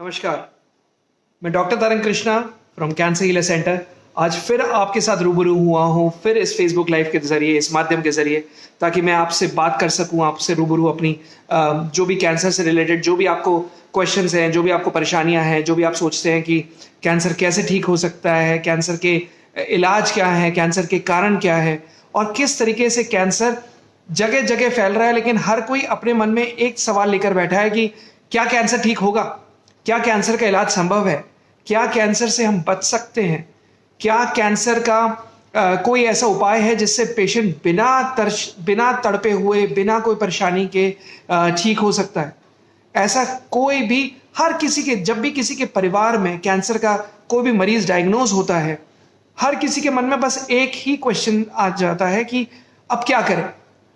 नमस्कार, मैं डॉक्टर तरंग Krishna from cancer healer centre आज फिर आपके साथ रूबरू हुआ हूँ, फिर इस फेसबुक लाइव के जरिए, इस माध्यम के जरिए, ताकि मैं आपसे बात कर सकूँ, आपसे रूबरू अपनी जो भी कैंसर से रिलेटेड जो भी आपको क्वेश्चंस हैं, जो भी आपको परेशानियां हैं, जो भी आप सोचते हैं कि कैंसर कैसे ठीक हो सकता है, कैंसर के इलाज क्या है, कैंसर के कारण क्या है और किस तरीके से कैंसर जगह जगह फैल रहा है, लेकिन हर कोई अपने मन में एक सवाल लेकर बैठा है कि क्या कैंसर ठीक होगा, क्या कैंसर का इलाज संभव है, क्या कैंसर से हम बच सकते हैं, क्या कैंसर का कोई ऐसा उपाय है जिससे पेशेंट बिना तड़पे हुए, बिना कोई परेशानी के ठीक हो सकता है। ऐसा कोई भी, हर किसी के, जब भी किसी के परिवार में कैंसर का कोई भी मरीज डायग्नोज होता है, हर किसी के मन में बस एक ही क्वेश्चन आ जाता है कि अब क्या करें,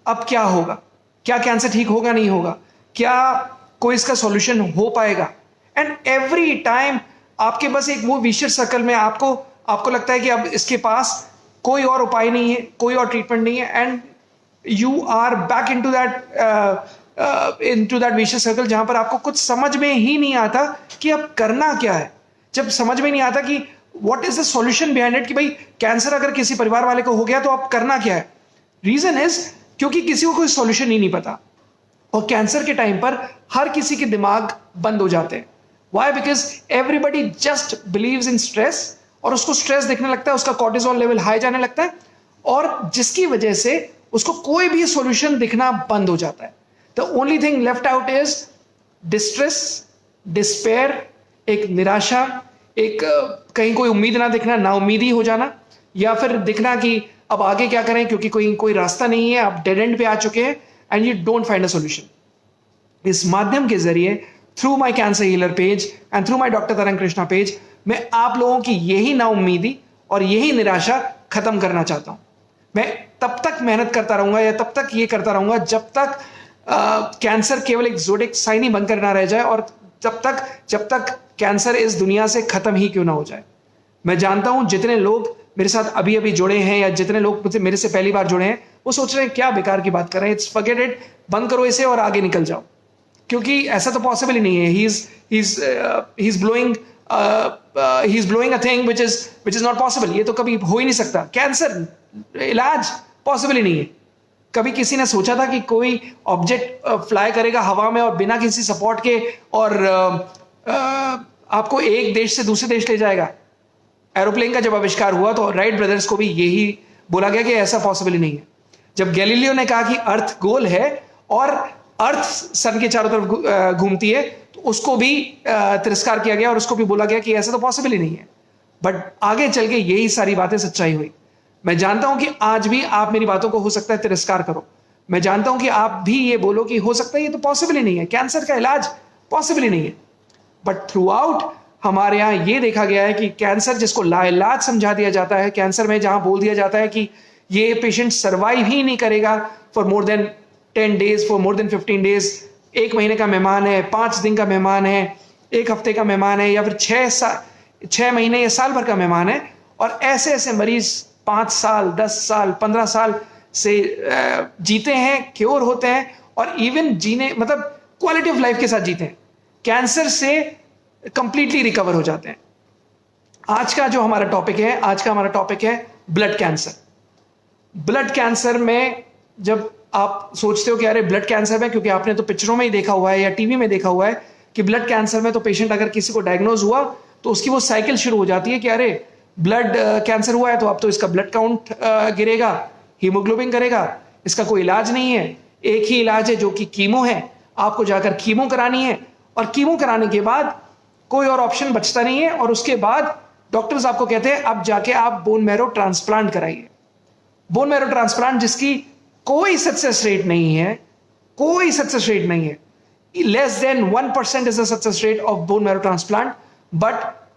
अब क्या होगा, क्या कैंसर ठीक होगा, नहीं होगा, क्या कोई इसका सॉल्यूशन हो पाएगा। एंड एवरी टाइम आपके बस एक वो विशियस सर्कल में आपको लगता है कि अब इसके पास कोई और उपाय नहीं है, कोई और ट्रीटमेंट नहीं है, and you are back into that vicious circle जहां पर आपको कुछ समझ में ही नहीं आता कि अब करना क्या है। जब समझ में नहीं आता कि what is the solution behind it, कि भाई कैंसर अगर किसी परिवार वाले को हो गया तो अब करना क्या है। रीजन इज क्योंकि किसी को कोई सॉल्यूशन ही नहीं पता, और कैंसर के टाइम पर हर किसी के दिमाग बंद हो जाते हैं। Why? Because everybody just believes in stress, और उसको स्ट्रेस दिखने लगता है, उसका कॉर्टिसोल लेवल हाई जाने लगता है, और जिसकी वजह से उसको कोई भी सॉल्यूशन दिखना बंद हो जाता है। The only thing left out is distress, despair, एक निराशा, एक कहीं कोई उम्मीद ना दिखना, ना उम्मीदी हो जाना, या फिर दिखना कि अब आगे क्या करें क्योंकि कोई रास्ता नहीं है, आप डेड एंड पे आ चुके हैं and you don't find a solution. इस माध्यम के जरिए through my cancer healer page and through my doctor तरंग कृष्णा पेज, मैं आप लोगों की यही नाउम्मीदी और यही निराशा खत्म करना चाहता हूं। मैं तब तक मेहनत करता रहूंगा, या तब तक ये करता रहूंगा जब तक कैंसर केवल एक ज़ोडिक साइन ही बनकर ना रह जाए, और जब तक कैंसर इस दुनिया से खत्म ही क्यों ना हो जाए। मैं जानता हूं जितने लोग मेरे साथ अभी अभी जुड़े हैं, या जितने लोग मेरे से पहली बार जुड़े हैं, वो सोच रहे हैं क्या बेकार की बात कर रहे हैं, इट्स फॉरगेट इट, बंद करो इसे और आगे निकल जाओ, क्योंकि ऐसा तो पॉसिबल ही नहीं है। He is blowing a thing which is not possible. ये तो कभी हो ही नहीं सकता, कैंसर इलाज पॉसिबल ही नहीं है। कभी किसी ने सोचा था कि कोई ऑब्जेक्ट फ्लाई करेगा हवा में और बिना किसी सपोर्ट के, और आपको एक देश से दूसरे देश ले जाएगा। एरोप्लेन का जब आविष्कार हुआ तो राइट ब्रदर्स को भी यही बोला गया कि ऐसा पॉसिबल ही नहीं है। जब गैलीलियो ने कहा कि अर्थ गोल है और अर्थ सन के चारों तरफ घूमती है, तो उसको भी तिरस्कार किया गया और उसको भी बोला गया कि ऐसा तो पॉसिबल ही नहीं है। बट आगे चल के यही सारी बातें सच्चाई हुई। मैं जानता हूं कि आज भी आप मेरी बातों को हो सकता है तिरस्कार करो, मैं जानता हूं कि आप भी ये बोलो कि हो सकता है ये तो पॉसिबल ही नहीं है, कैंसर का इलाज पॉसिबल ही नहीं है। बट थ्रू आउट हमारे यहाँ ये देखा गया है कि कैंसर जिसको लाइलाज समझा दिया जाता है, कैंसर में जहां बोल दिया जाता है कि ये पेशेंट सर्वाइव ही नहीं करेगा for more than 10 days, for more than 15 days, 1 महीने का मेहमान है, 5 दिन का मेहमान है, 1 हफ्ते का मेहमान है, या फिर 6 महीने या साल भर का मेहमान है, और ऐसे ऐसे मरीज 5 साल, 10 साल, 15 साल से जीते हैं, क्योर होते हैं, और इवन जीने मतलब क्वालिटी ऑफ लाइफ के साथ जीते हैं, कैंसर से कंप्लीटली रिकवर हो जाते हैं। आज का हमारा टॉपिक है ब्लड कैंसर। ब्लड कैंसर में जब आप सोचते हो कि अरे ब्लड कैंसर में, क्योंकि आपने तो पिक्चरों में ही देखा हुआ है या टीवी में देखा हुआ है कि ब्लड कैंसर में तो पेशेंट अगर किसी को डायग्नोज हुआ तो उसकी वो साइकिल शुरू हो जाती है कि अरे ब्लड कैंसर हुआ है तो अब तो इसका ब्लड काउंट गिरेगा, हीमोग्लोबिन करेगा, इसका कोई इलाज नहीं है। एक ही इलाज है जो कि कीमो है, आपको जाकर कीमो करानी है, और कीमो कराने के बाद कोई और ऑप्शन बचता नहीं है, और उसके बाद डॉक्टर्स आपको कहते हैं अब जाके आप बोन मैरो ट्रांसप्लांट कराइए। बोन मैरो ट्रांसप्लांट जिसकी कोई सक्सेस रेट नहीं है, कोई सक्सेस रेट नहीं है, less than 1% is the success rate of bone marrow transplant. But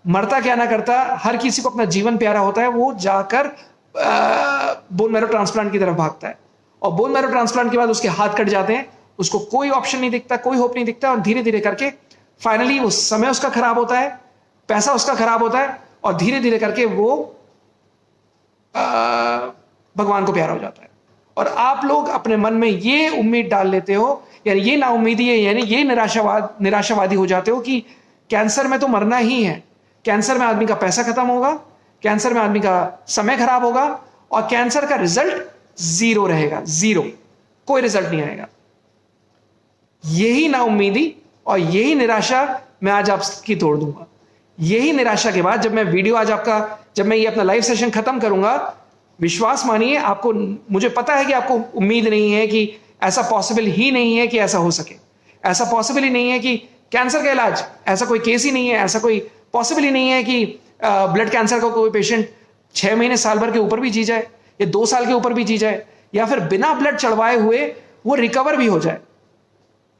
मरता क्या ना करता, हर किसी को अपना जीवन प्यारा होता है, वो जाकर बोन मैरो ट्रांसप्लांट की तरफ भागता है, और बोन मैरो ट्रांसप्लांट के बाद उसके हाथ कट जाते हैं, उसको कोई ऑप्शन नहीं दिखता, कोई होप नहीं दिखता, और धीरे धीरे करके फाइनली वो समय उसका खराब होता है, पैसा उसका खराब होता है, और धीरे धीरे करके वो भगवान को प्यारा हो जाता है। और आप लोग अपने मन में ये उम्मीद डाल लेते हो, यानी ये नाउम्मीदी है, यानी ये निराशावादी हो जाते हो कि कैंसर में तो मरना ही है। कैंसर में आदमी का पैसा खत्म होगा, कैंसर में आदमी का समय खराब होगा और कैंसर का रिजल्ट जीरो रहेगा, जीरो, कोई रिजल्ट नहीं आएगा। यही नाउम्मीदी और यही निराशा मैं आज आपकी तोड़ दूंगा। यही निराशा के बाद जब मैं वीडियो आज आपका, जब मैं ये अपना लाइव सेशन खत्म करूंगा, विश्वास मानिए आपको, मुझे पता है कि आपको उम्मीद नहीं है कि ऐसा पॉसिबल ही नहीं है कि ऐसा हो सके, ऐसा पॉसिबल ही नहीं है कि कैंसर का इलाज, ऐसा कोई केस ही नहीं है, ऐसा कोई पॉसिबल ही नहीं है कि ब्लड कैंसर का कोई पेशेंट 6 महीने साल भर के ऊपर भी जी जाए या 2 साल के ऊपर भी जी जाए या फिर बिना ब्लड चढ़वाए हुए वो रिकवर भी हो जाए।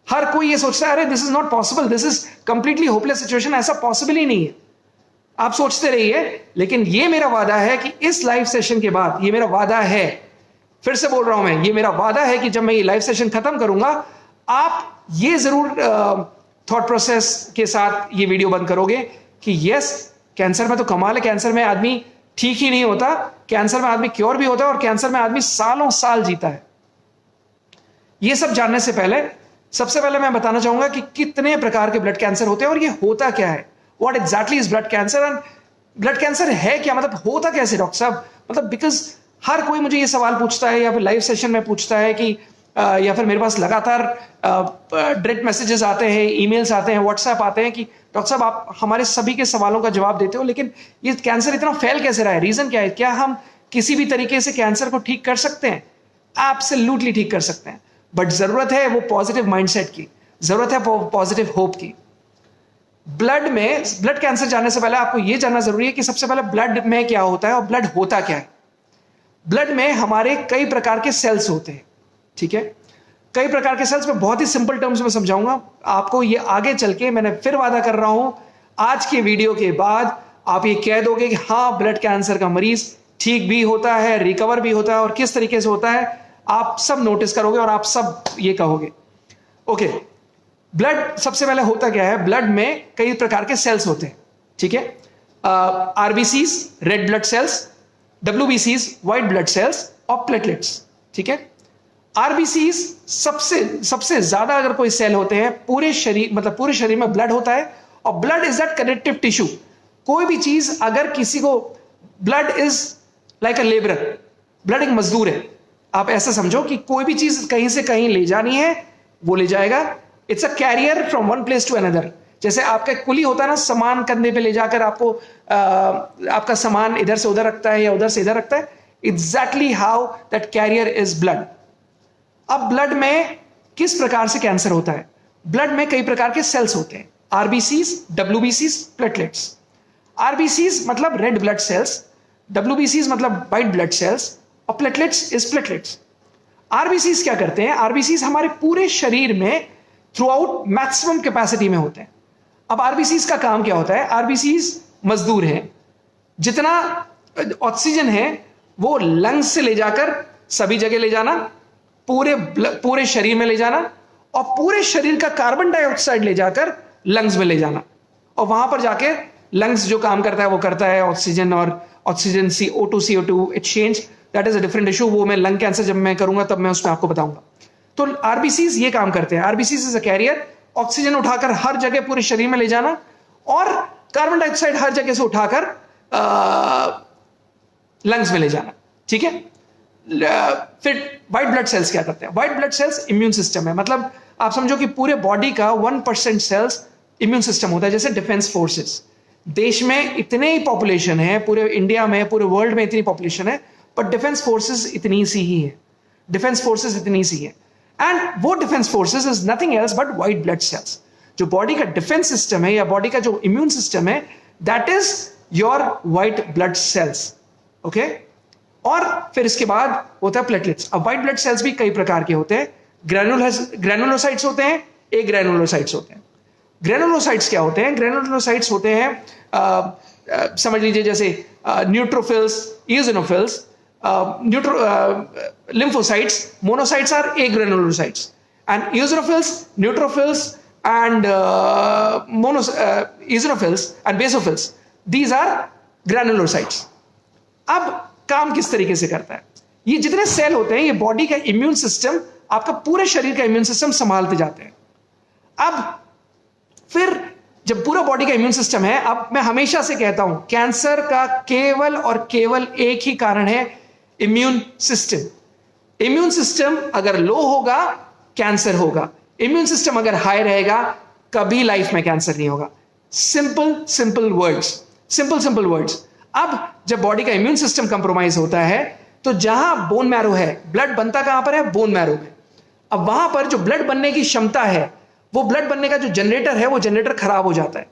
हर कोई ये सोचता है अरे this is not possible, this is completely hopeless situation, ऐसा पॉसिबल ही नहीं है। आप सोचते रहिए, लेकिन ये मेरा वादा है कि इस लाइव सेशन के बाद, ये मेरा वादा है, फिर से बोल रहा हूं मैं, ये मेरा वादा है कि जब मैं ये लाइव सेशन खत्म करूंगा, आप ये जरूर थॉट प्रोसेस के साथ ये वीडियो बंद करोगे कि यस, कैंसर में तो कमाल है, कैंसर में आदमी ठीक ही नहीं होता, कैंसर में आदमी क्योर भी होता है और कैंसर में आदमी सालों साल जीता है। ये सब जानने से पहले सबसे पहले मैं बताना चाहूंगा कि कितने प्रकार के ब्लड कैंसर होते हैं और ये होता क्या है। What exactly is blood cancer and blood cancer है क्या, मतलब होता कैसे डॉक्टर साहब, मतलब बिकॉज हर कोई मुझे ये सवाल पूछता है या फिर लाइव सेशन में पूछता है कि या फिर मेरे पास लगातार डायरेक्ट मैसेजेस आते हैं, ईमेल्स आते हैं, व्हाट्सएप आते हैं कि डॉक्टर साहब आप हमारे सभी के सवालों का जवाब देते हो, लेकिन ये कैंसर इतना फैल कैसे रहा है, रीजन क्या है, क्या हम किसी भी तरीके से कैंसर को ठीक कर सकते हैं? एब्सोल्युटली ठीक कर सकते हैं, बट जरूरत है वो पॉजिटिव माइंडसेट की, जरूरत है पॉजिटिव होप की। ब्लड में, ब्लड कैंसर जानने से पहले आपको यह जानना जरूरी है कि सबसे पहले ब्लड में क्या होता है और ब्लड होता क्या है। ब्लड में हमारे कई प्रकार के सेल्स होते हैं, ठीक है, कई प्रकार के सेल्स। मैं बहुत ही सिंपल टर्म्स में समझाऊंगा आपको, ये आगे चल के, मैंने फिर वादा कर रहा हूं, आज के वीडियो के बाद आप ये कह दोगे कि हाँ, ब्लड कैंसर का मरीज ठीक भी होता है, रिकवर भी होता है, और किस तरीके से होता है आप सब नोटिस करोगे और आप सब ये कहोगे। ओके, ब्लड सबसे पहले होता क्या है, ब्लड में कई प्रकार के सेल्स होते हैं, ठीक है, आरबीसीज रेड ब्लड सेल्स, डब्ल्यूबीसीज व्हाइट ब्लड सेल्स और प्लेटलेट्स, ठीक है। आरबीसीज सबसे ज्यादा अगर कोई सेल होते हैं पूरे शरीर, मतलब पूरे शरीर में ब्लड होता है, और blood is that connective tissue. कोई भी चीज अगर किसी को, blood is like a labourer, blood एक मजदूर है। आप ऐसा समझो कि कोई भी चीज कहीं से कहीं ले जानी है वो ले जाएगा, it's a carrier from one place to another. जैसे आपका कुली होता है ना, सामान कंधे पे ले जाकर आपको आपका सामान इधर से उधर रखता है या उधर से इधर रखता है, exactly how that carrier is blood. अब ब्लड में किस प्रकार से कैंसर होता है, ब्लड में कई प्रकार के सेल्स होते हैं, आरबीसीज, डब्ल्यूबीसीज, प्लेटलेट्स। आरबीसीज मतलब रेड ब्लड सेल्स, डब्ल्यूबीसीज मतलब व्हाइट ब्लड सेल्स, और प्लेटलेट्स इज प्लेटलेट्स। आरबीसीज क्या करते हैं, आरबीसीज हमारे पूरे शरीर में थ्रू आउट मैक्सिमम कैपेसिटी में होते हैं। अब आरबीसीज का काम क्या होता है, आरबीसीज मजदूर हैं, जितना ऑक्सीजन है वो लंग्स से ले जाकर सभी जगह ले जाना, पूरे शरीर में ले जाना, और पूरे शरीर का कार्बन डाइऑक्साइड ले जाकर लंग्स में ले जाना, और वहां पर जाके लंग्स जो काम करता है वो करता है ऑक्सीजन और oxygen CO2 exchange, that is a different issue, वो मैं लंग कैंसर जब मैं करूंगा तब मैं उसमें आपको बताऊंगा। तो आरबीसीज ये काम करते हैं, RBCs is a carrier, oxygen उठाकर हर जगह पूरे शरीर में ले जाना और कार्बन डाइऑक्साइड हर जगह से उठाकर लंग्स में ले जाना, ठीक है। फिर व्हाइट ब्लड सेल्स क्या करते हैं, white blood sales immune system है, मतलब आप समझो कि पूरे बॉडी का 1% सेल्स इम्यून सिस्टम होता है, जैसे डिफेंस फोर्सेस। देश में इतने ही पॉपुलेशन है, पूरे इंडिया में, पूरे वर्ल्ड में इतनी पॉपुलेशन है, पर डिफेंस फोर्सेस इतनी सी ही है, डिफेंस फोर्सेस इतनी सी है। एंड वो defence forces is nothing else but white blood sales. जो बॉडी का डिफेंस सिस्टम है या बॉडी का जो इम्यून सिस्टम है, that is your white blood sales, okay. और फिर इसके बाद होता है प्लेटलेट्स। अब व्हाइट ब्लड सेल्स भी कई प्रकार के होते हैं, ग्रैनुलोसाइट्स होते हैं, एग्रैनुलोसाइट्स होते हैं। ग्रैनुलोसाइट्स क्या होते हैं, ग्रैनुलोसाइट्स होते हैं समझ लीजिए जैसे neutrophils, eosinophils, lymphocytes, monocytes are agranulocytes, and eosinophils, neutrophils, and eosinophils and basophils, these are granulocytes. अब काम किस तरीके से करता है, ये जितने सेल होते हैं, ये बॉडी का इम्यून सिस्टम, आपका पूरे शरीर का इम्यून सिस्टम संभालते जाते हैं। अब फिर जब पूरा बॉडी का इम्यून सिस्टम है, अब मैं हमेशा से कहता हूं कैंसर का केवल और केवल एक ही कारण है, इम्यून सिस्टम। इम्यून सिस्टम अगर लो होगा कैंसर होगा, इम्यून सिस्टम अगर हाई रहेगा कभी लाइफ में कैंसर नहीं होगा। Simple simple words, simple simple words. अब जब बॉडी का इम्यून सिस्टम कंप्रोमाइज होता है तो जहां बोन मैरो है, ब्लड बनता कहां पर है, बोन मैरो में। अब वहां पर जो ब्लड बनने की क्षमता है, वो ब्लड बनने का जो जनरेटर है, वो जनरेटर खराब हो जाता है।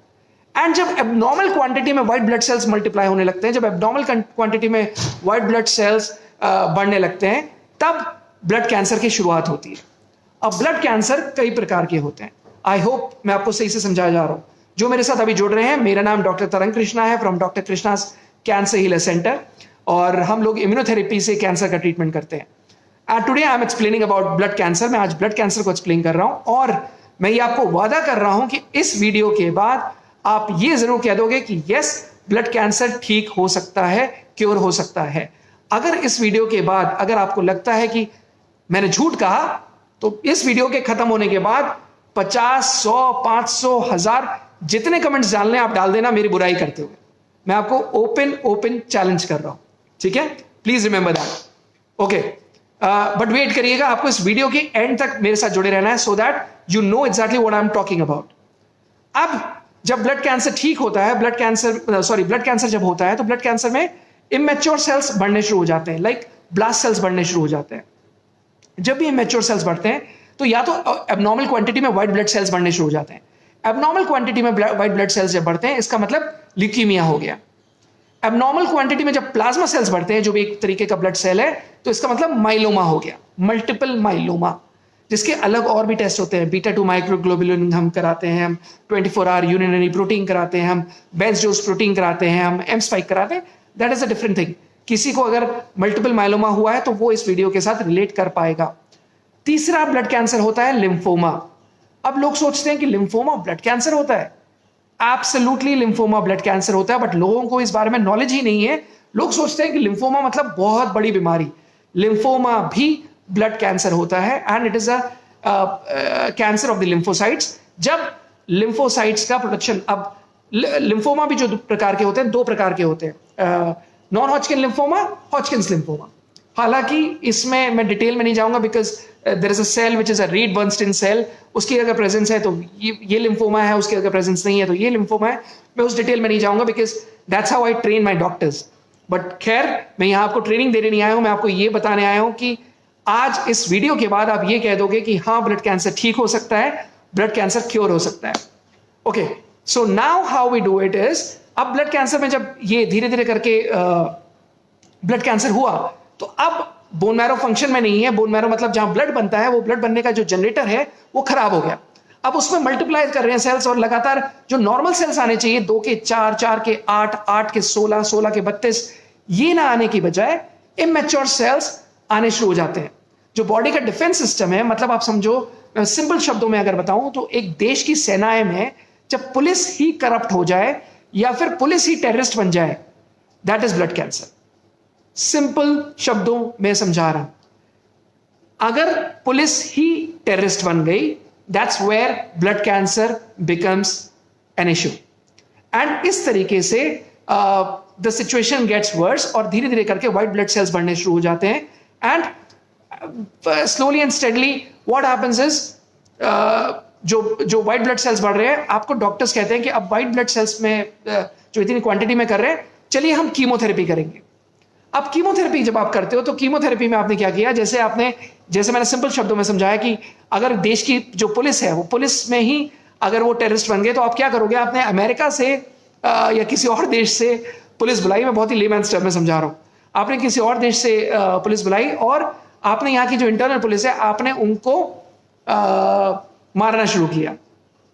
एंड जब एबनॉर्मल क्वांटिटी में व्हाइट ब्लड सेल्स मल्टीप्लाई होने लगते हैं, जब एबनॉर्मल क्वांटिटी में व्हाइट ब्लड सेल्स बढ़ने लगते हैं, तब ब्लड कैंसर की शुरुआत होती है। अब ब्लड कैंसर कई प्रकार के होते हैं। आई होप मैं आपको सही से समझाया जा रहा हूं। जो मेरे साथ अभी जुड़ रहे हैं, मेरा नाम डॉक्टर तरंग कृष्णा है from doctor Krishna's cancer healer centre, और हम लोग इम्यूनोथेरेपी से कैंसर का ट्रीटमेंट करते हैं। And today I am explaining about blood cancer. मैं आज ब्लड कैंसर को एक्सप्लेन कर रहा हूं, और मैं ये आपको वादा कर रहा हूं कि इस वीडियो के बाद आप ये जरूर कह दोगे कि यस, ब्लड कैंसर ठीक हो सकता है, क्योर हो सकता है। अगर इस वीडियो के बाद अगर आपको लगता है कि मैंने झूठ कहा, तो इस वीडियो के खत्म होने के बाद 50, 100, 500, 1000 जितने कमेंट्स डालने आप डाल देना मेरी बुराई करते हुए। मैं आपको ओपन चैलेंज कर रहा हूं, ठीक है? Please remember that. Okay, but wait करिएगा, आपको इस वीडियो के एंड तक मेरे साथ जुड़े रहना है, so that you know exactly what I am talking about. अब जब ब्लड कैंसर ठीक होता है, ब्लड कैंसर जब होता है, तो ब्लड कैंसर में इमेच्योर सेल्स बढ़ने शुरू हो जाते हैं, लाइक ब्लास्ट सेल्स बढ़ने शुरू हो जाते हैं। जब भी इमेच्योर सेल्स बढ़ते हैं, तो या तो एबनॉर्मल क्वांटिटी में व्हाइट ब्लड सेल्स बढ़ने शुरू हो जाते हैं। एबनॉर्मल क्वांटिटी में व्हाइट ब्लड सेल्स जब बढ़ते हैं, इसका मतलब ल्यूकीमिया हो गया। एबनॉर्मल क्वांटिटी में जब प्लाज्मा सेल्स बढ़ते हैं, जो भी एक तरीके का ब्लड सेल है, तो इसका मतलब माइलोमा हो गया, मल्टीपल माइलोमा, जिसके अलग और भी टेस्ट होते हैं। बीटा 2 माइक्रोग्लोबुलिन हम कराते हैं, हम 24 आवर यूरिनरी प्रोटीन कराते हैं, हम बेंजोस प्रोटीन कराते हैं, हम एम स्पाइक कराते हैं। That is a different thing. किसी को अगर मल्टीपल माइलोमा हुआ है तो वो इस वीडियो के साथ रिलेट कर पाएगा। तीसरा ब्लड कैंसर होता है लिम्फोमा। अब लोग सोचते हैं कि लिम्फोमा ब्लड कैंसर होता है। एब्सोल्युटली लिम्फोमा ब्लड कैंसर होता है, बट लोगों को इस बारे में नॉलेज ही नहीं है। लोग सोचते हैं कि लिम्फोमा मतलब बहुत बड़ी बीमारी। लिम्फोमा भी ब्लड कैंसर होता है, and it is a cancer of the lymphocytes. जब लिम्फोसाइट्स का प्रोडक्शन, अब लिम्फोमा भी जो प्रकार के होते हैं, 2 प्रकार के होते हैं, non Hodgkin lymphoma, Hodgkin's lymphoma. हालांकि इसमें मैं डिटेल में नहीं जाऊंगा, because there is a cell which is a Reed Bernstein cell, उसकी अगर प्रेजेंस है तो ये लिम्फोमा है, उसकी अगर प्रेजेंस नहीं है तो ये लिम्फोमा है। मैं उस डिटेल में नहीं जाऊंगा, because that's how I train my doctors. But खैर, मैं यहाँ आपको ट्रेनिंग देने नहीं आया हूं, मैं आपको ये बताने आया हूं कि आज इस वीडियो के बाद आप ये कह दोगे कि हाँ, ब्लड कैंसर ठीक हो सकता है, ब्लड कैंसर क्योर हो सकता है। Okay, so now how we do it is, अब ब्लड कैंसर में जब ये धीरे धीरे करके ब्लड कैंसर हुआ, तो अब बोन मैरो फंक्शन में नहीं है। बोन मैरो मतलब जहां ब्लड बनता है, वो ब्लड बनने का जो जनरेटर है वो खराब हो गया। अब उसमें मल्टीप्लाई कर रहे हैं सेल्स, और लगातार जो नॉर्मल सेल्स आने चाहिए 2 के 4, 4 के 8, 8 के 16, 16 के 32, ये ना आने की बजाय इमेच्योर सेल्स आने शुरू हो जाते हैं। जो बॉडी का डिफेंस सिस्टम है, मतलब आप समझो, सिंपल शब्दों में अगर बताऊं तो एक देश की सेनाएं में जब पुलिस ही करप्ट हो जाए या फिर पुलिस ही टेररिस्ट बन जाए, that is blood cancer. Simple शब्दों में समझा रहा हूं। अगर पुलिस ही टेररिस्ट बन गई, that's where blood cancer becomes an issue. And इस तरीके से द सिचुएशन गेट्स वर्स, और धीरे धीरे करके व्हाइट ब्लड सेल्स बढ़ने शुरू हो जाते हैं। And slowly and steadily what happens is, जो व्हाइट ब्लड सेल्स बढ़ रहे हैं, आपको डॉक्टर्स कहते हैं कि अब व्हाइट ब्लड सेल्स में जो इतनी क्वांटिटी में कर रहे हैं, चलिए हम कीमोथेरेपी करेंगे। अब कीमोथेरेपी जब आप करते हो, तो कीमोथेरेपी में आपने क्या किया, जैसे मैंने सिंपल शब्दों में समझाया कि अगर देश की जो पुलिस है, वो पुलिस में ही अगर वो टेररिस्ट बन गए, तो आप क्या करोगे? आपने अमेरिका से या किसी और देश से पुलिस बुलाई। मैं बहुत ही लेमैन्स टर्म में समझा रहा हूं। आपने किसी और देश से पुलिस बुलाई, और आपने यहाँ की जो इंटरनल पुलिस है, आपने उनको मारना शुरू किया।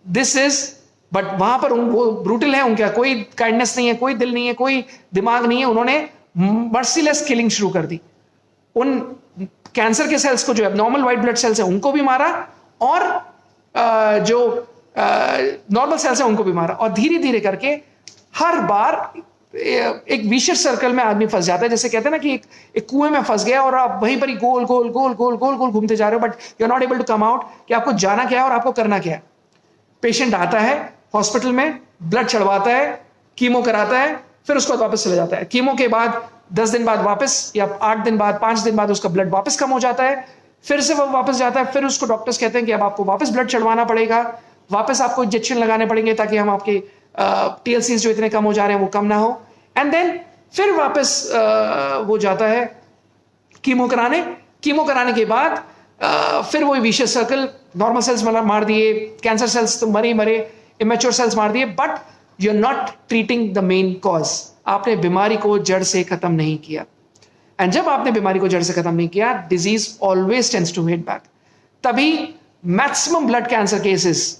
दिस इज, बट वहां पर वो ब्रूटल है, उनका कोई काइंडनेस नहीं है, कोई दिल नहीं है, कोई दिमाग नहीं है। उन्होंने मर्सीलेस किलिंग शुरू कर दी। उन कैंसर के सेल्स को, जो एबनॉर्मल व्हाइट ब्लड सेल्स है, उनको भी मारा, और जो नॉर्मल सेल्स है उनको भी मारा। और धीरे धीरे करके हर बार एक विशियस सर्कल में आदमी फंस जाता है। जैसे कहते हैं ना कि एक कुएं में फंस गया और आप वहीं पर ही गोल गोल गोल गोल गोल गोल घूमते जा रहे हो, but you are not able to come out कि आपको जाना क्या है और आपको करना क्या है। पेशेंट आता है, हॉस्पिटल में ब्लड चढ़वाता है, कीमो कराता है, फिर उसके बाद वापस चले जाता है। कीमो के बाद 10 दिन बाद वापस, या 8 दिन बाद, 5 दिन बाद उसका ब्लड वापस कम हो जाता है, फिर से वो वापस जाता है। फिर उसको डॉक्टर्स कहते हैं कि अब आपको वापस ब्लड चढ़वाना पड़ेगा, वापस आपको इंजेक्शन लगाने पड़ेंगे ताकि हम आपके TLCs जो इतने कम हो जा रहे हैं वो कम ना हो। एंड देन फिर वापस वो जाता है कीमो कराने। कीमो कराने के बाद फिर वही विशियस सर्कल, नॉर्मल सेल्स मार दिए, कैंसर सेल्स तो मरे मरे, इमेच्योर सेल्स मार दिए, but you are not treating the main cause. आपने बीमारी को जड़ से खत्म नहीं किया। एंड जब आपने बीमारी को जड़ से खत्म नहीं किया, disease always tends to hit back. तभी maximum blood cancer cases,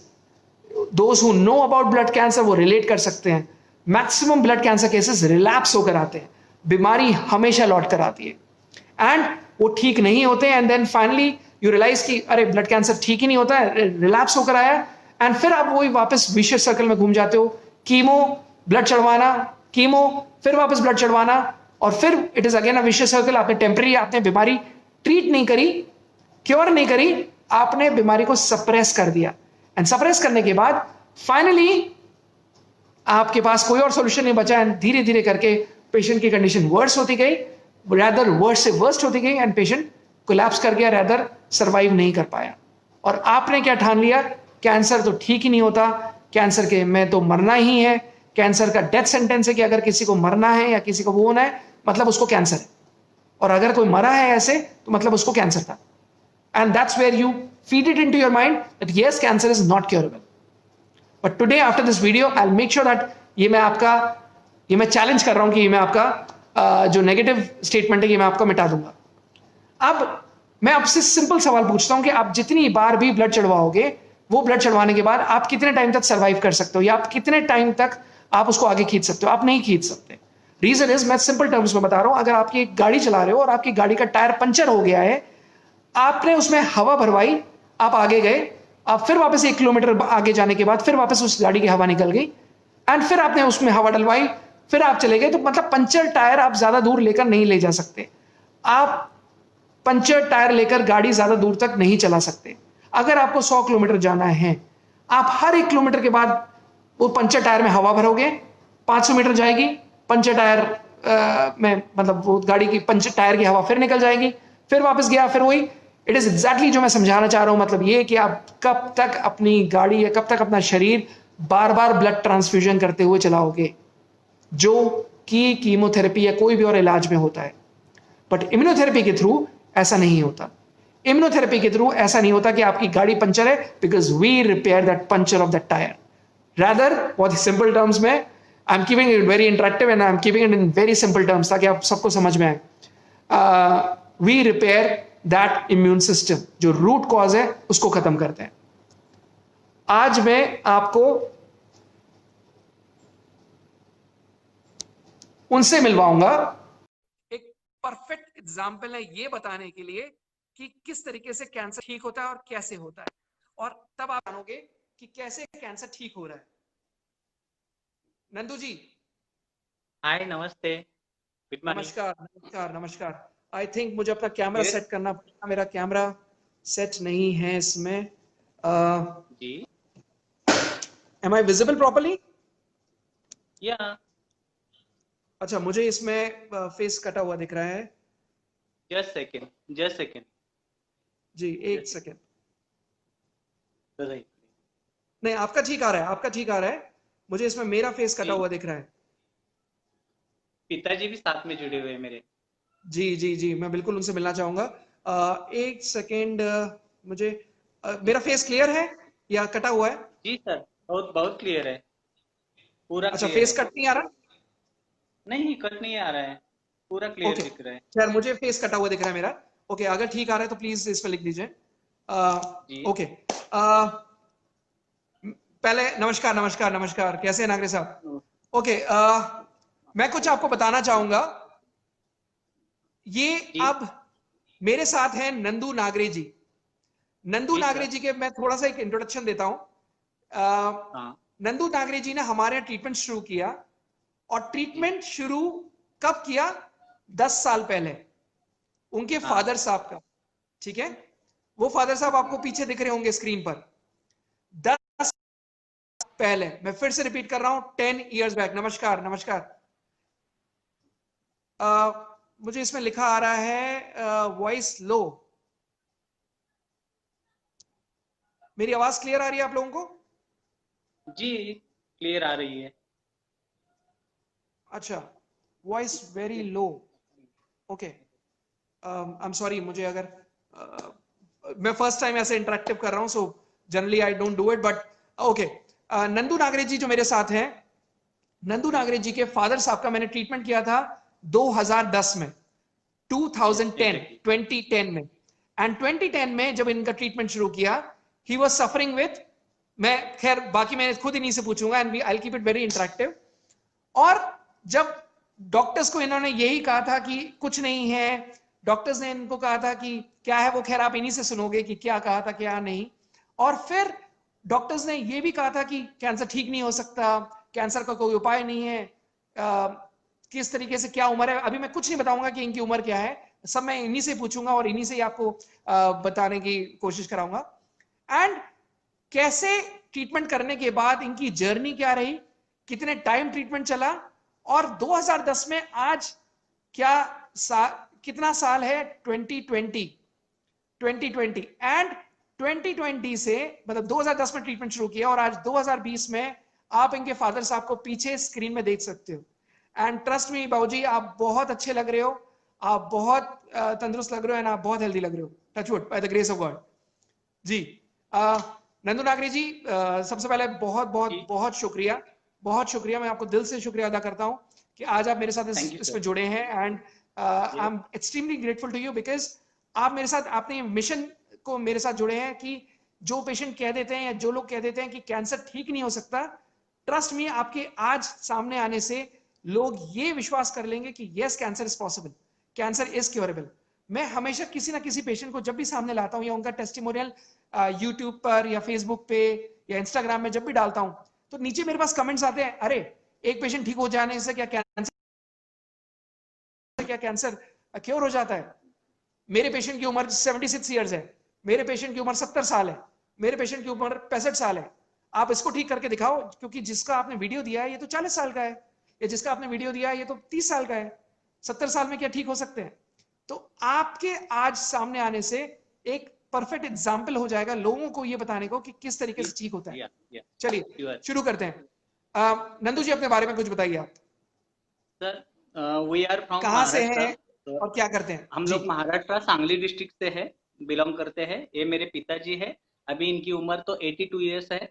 those who know about blood cancer वो रिलेट कर सकते हैं, maximum blood cancer cases relapse होकर आते हैं। बीमारी हमेशा लौट कर आती है एंड वो ठीक नहीं होते। And then finally you realise कि अरे ब्लड कैंसर ठीक ही नहीं होता है, रिलैप्स होकर आया, एंड फिर आप वही वापस विशियस सर्कल में घूम जाते हो। कीमो, ब्लड चढ़वाना, कीमो, फिर वापस ब्लड चढ़वाना, और फिर it is again a vicious circle. आपने टेम्पररी, आपने बीमारी ट्रीट नहीं करी, क्योर नहीं करी, आपने बीमारी को सप्रेस कर दिया। एंड सप्रेस करने के बाद फाइनली आपके पास कोई और सॉल्यूशन नहीं बचा, एंड धीरे धीरे करके पेशेंट की कंडीशन वर्स होती गई, रैदर वर्स से वर्स्ट होती गई, एंड पेशेंट कोलैप्स कर गया, रैदर सर्वाइव नहीं कर पाया। और आपने क्या ठान लिया, कैंसर तो ठीक ही नहीं होता, कैंसर के में तो मरना ही है, कैंसर का डेथ सेंटेंस है कि अगर किसी को मरना है या किसी को वो होना है मतलब उसको कैंसर है, और अगर कोई मरा है ऐसे तो मतलब उसको कैंसर था। And that's where you feed it into your mind that yes, cancer is not curable. But today after this video I will make sure that ये मैं चैलेंज कर रहा हूं कि ये मैं आपका जो नेगेटिव स्टेटमेंट है ये मैं आपका मिटा दूंगा। अब मैं आपसे सिंपल सवाल पूछता हूं कि आप जितनी बार भी ब्लड चढ़वाओगे, वो ब्लड चढ़वाने के बाद आप कितने टाइम तक सर्वाइव कर सकते हो, या आप कितने टाइम तक आप उसको आगे खींच सकते हो? आप नहीं खींच सकते। रीजन इज, मैं सिंपल टर्म्स में बता रहा हूं, अगर आपकी एक गाड़ी चला रहे हो और आपकी गाड़ी का टायर पंचर हो गया है, आपने उसमें हवा भरवाई, आप आगे गए, आप फिर वापस 1 किलोमीटर आगे जाने के बाद फिर वापस उस गाड़ी की हवा निकल गई, एंड फिर आपने उसमें हवा डलवाई, फिर आप चले गए, तो मतलब पंचर टायर आप ज्यादा दूर लेकर नहीं ले जा सकते। आप पंचर टायर लेकर गाड़ी ज्यादा दूर तक नहीं चला सकते। अगर आपको 100 किलोमीटर जाना है, आप हर 1 किलोमीटर के बाद वो पंचर टायर में हवा भरोगे, 500 मीटर जाएगी, पंचर टायर में मतलब वो गाड़ी की पंचर टायर की हवा फिर निकल जाएगी, फिर वापस गया, फिर वही। इट इज एग्जैक्टली जो मैं समझाना चाह रहा हूं, मतलब ये कि आप कब तक अपनी गाड़ी या कब तक अपना शरीर बार बार ब्लड ट्रांसफ्यूजन करते हुए चलाओगे, जो कि कीमोथेरेपी या कोई भी और इलाज में होता है। बट इम्यूनोथेरेपी के थ्रू ऐसा नहीं होता। इम्यूनोथेरेपी के थ्रू ऐसा नहीं होता कि आपकी गाड़ी पंचर है, because we repair that puncture of that tyre. Rather, बहुत ही सिंपल टर्म्स में, I am keeping it very interactive and I am keeping it in very simple terms ताकि आप सबको समझ में आए। We repair that immune system, जो रूट कॉज है उसको खत्म करते हैं। आज मैं आपको उनसे मिलवाऊंगा, एक परफेक्ट एग्जाम्पल है ये बताने के लिए कि किस तरीके से कैंसर ठीक होता है और कैसे होता है, और तब आप जानोगे कि कैसे कैंसर ठीक हो रहा है। नंदू जी, हाय, नमस्ते, गुड मॉर्निंग। नमस्कार नमस्कार नमस्कार। आई थिंक मुझे अपना कैमरा सेट करना पड़ेगा, मेरा कैमरा सेट नहीं है इसमें। जी, एम आई विजिबल प्रॉपर्ली? या अच्छा, मुझे इसमें फेस कटा हुआ दिख रहा है। जस्ट सेकंड जी, एक सेकेंड। तो सही। नहीं, आपका ठीक आ रहा है, आपका ठीक आ रहा है। मुझे इसमें मेरा फेस कटा जी, हुआ दिख रहा है। पिताजी भी साथ में जुड़े हुए हैं मेरे। जी जी जी, मैं बिल्कुल उनसे मिलना चाहूंगा। एक सेकेंड, मुझे मेरा फेस क्लियर है या कटा हुआ है? जी सर, बहुत बहुत क्लियर है, पूरा अच्छा, क्लियर फेस है। कट नहीं आ रहा? नहीं, कट नहीं आ रहा है, पूरा क्लियर ओके, दिख रहा है। खैर मुझे फेस कटा हुआ दिख रहा है मेरा। ओके, अगर ठीक आ रहा है तो प्लीज इस पर लिख दीजिए। जी, ओके, पहले नमस्कार नमस्कार नमस्कार, कैसे हैं नागरे साहब? ओके, मैं कुछ आपको बताना चाहूंगा। ये जी, अब मेरे साथ हैं नंदू नागरे जी। नंदू जी नागरे सर। जी के मैं थोड़ा सा एक इंट्रोडक्शन देता हूं। हाँ, नंदू नागरे जी ने हमारे यहाँ ट्रीटमेंट शुरू किया, और जी, ट्रीटमेंट शुरू कब किया? 10 साल पहले, उनके हाँ, फादर साहब का। ठीक है, वो फादर साहब आपको पीछे दिख रहे होंगे स्क्रीन पर। 10 पहले। मैं फिर से रिपीट कर रहा हूं, 10 years बैक। नमस्कार नमस्कार। मुझे इसमें लिखा आ रहा है वॉइस लो। मेरी आवाज क्लियर आ रही है आप लोगों को? जी क्लियर आ रही है। अच्छा, voice very low. Okay, I am sorry. मुझे अगर मैं फर्स्ट टाइम ऐसे इंटरेक्टिव कर रहा हूं, so generally I don't do it, but okay. Nandu Nagare जी जो मेरे साथ हैं, नंदू नागरे जी के फादर साहब का मैंने ट्रीटमेंट किया था 2010 में, यस 2010 एग्जैक्टली। 2010 में। एंड 2010 में जब इनका ट्रीटमेंट शुरू किया, ही वाज सफरिंग विथ, मैं खैर बाकी मैं खुद इन्हीं से पूछूंगा, and I keep it very interactive. और जब डॉक्टर्स को इन्होंने यही कहा था कि कुछ नहीं है, डॉक्टर्स ने इनको कहा था कि क्या है, वो खैर आप इन्हीं से सुनोगे कि क्या कहा था क्या नहीं। और फिर डॉक्टर्स ने यह भी कहा था कि कैंसर ठीक नहीं हो सकता, कैंसर का कोई उपाय नहीं है, किस तरीके से क्या उम्र है, अभी मैं कुछ नहीं बताऊंगा कि इनकी उम्र क्या है, सब मैं इन्हीं से पूछूंगा और इन्हीं से ही आपको बताने की कोशिश कराऊंगा। एंड कैसे ट्रीटमेंट करने के बाद इनकी जर्नी क्या रही, कितने टाइम ट्रीटमेंट चला, और 2010 में आज क्या कितना साल है, 2020, 2020 एंड 2020 से मतलब 2010 में ट्रीटमेंट शुरू किया और आज 2020 में आप इनके फादर साहब को पीछे स्क्रीन में देख सकते हो। एंड ट्रस्ट मी बाबूजी, आप बहुत अच्छे लग रहे हो, आप बहुत तंदुरुस्त लग रहे हो, एंड आप बहुत हेल्दी लग रहे हो, touchwood, by the grace of God. जी, नंदू नागरी जी, सबसे पहले बहुत जी बहुत बहुत शुक्रिया, बहुत शुक्रिया। मैं आपको दिल से शुक्रिया अदा करता हूं कि आज आप मेरे साथ थैंक यू सर। इसमें जुड़े हैं। And I yes am extremely grateful to you because आप मेरे साथ, आपने ये मिशन को मेरे साथ जुड़े हैं कि जो पेशेंट कह देते हैं या जो लोग कह देते हैं कि कैंसर ठीक नहीं हो सकता, ट्रस्ट मी, आपके आज सामने आने से लोग ये विश्वास कर लेंगे कि yes, cancer is possible, cancer is curable. मैं हमेशा किसी ना किसी पेशेंट को जब भी सामने लाता हूं या उनका टेस्टिमोनियल यूट्यूब पर या फेसबुक पे या इंस्टाग्राम में जब भी डालता हूं, तो नीचे मेरे पास कमेंट्स आते हैं, अरे एक पेशेंट ठीक हो जाने से क्या कैंसर क्योर हो जाता है? मेरे पेशेंट की उम्र 76 ईयर्स है, मेरे पेशेंट की उम्र 70 साल है, मेरे पेशेंट की उम्र 65 साल है। आप इसको ठीक करके दिखाओ, क्योंकि जिसका आपने वीडियो दिया है ये तो 40 साल का है, या जिसका आपने वीडियो दिया है ये तो 30 साल का है, 70 साल में क्या ठीक हो सकते हैं? तो आपके आज सामने आने से एक परफेक्ट एग्जाम्पल हो जाएगा लोगों को ये बताने को कि किस तरीके से ठीक होता है। या या चलिए श्योर शुरू करते हैं। नंदू जी, अपने बारे में कुछ बताइए आप, सर। वी आर फ्रॉम कहाँ से महाराष्ट्र। हैं और क्या करते हैं हम जी? लोग महाराष्ट्र सांगली डिस्ट्रिक्ट से है, बिलोंग करते हैं। ये मेरे पिताजी है। अभी इनकी उम्र तो 82 ईयर्स है।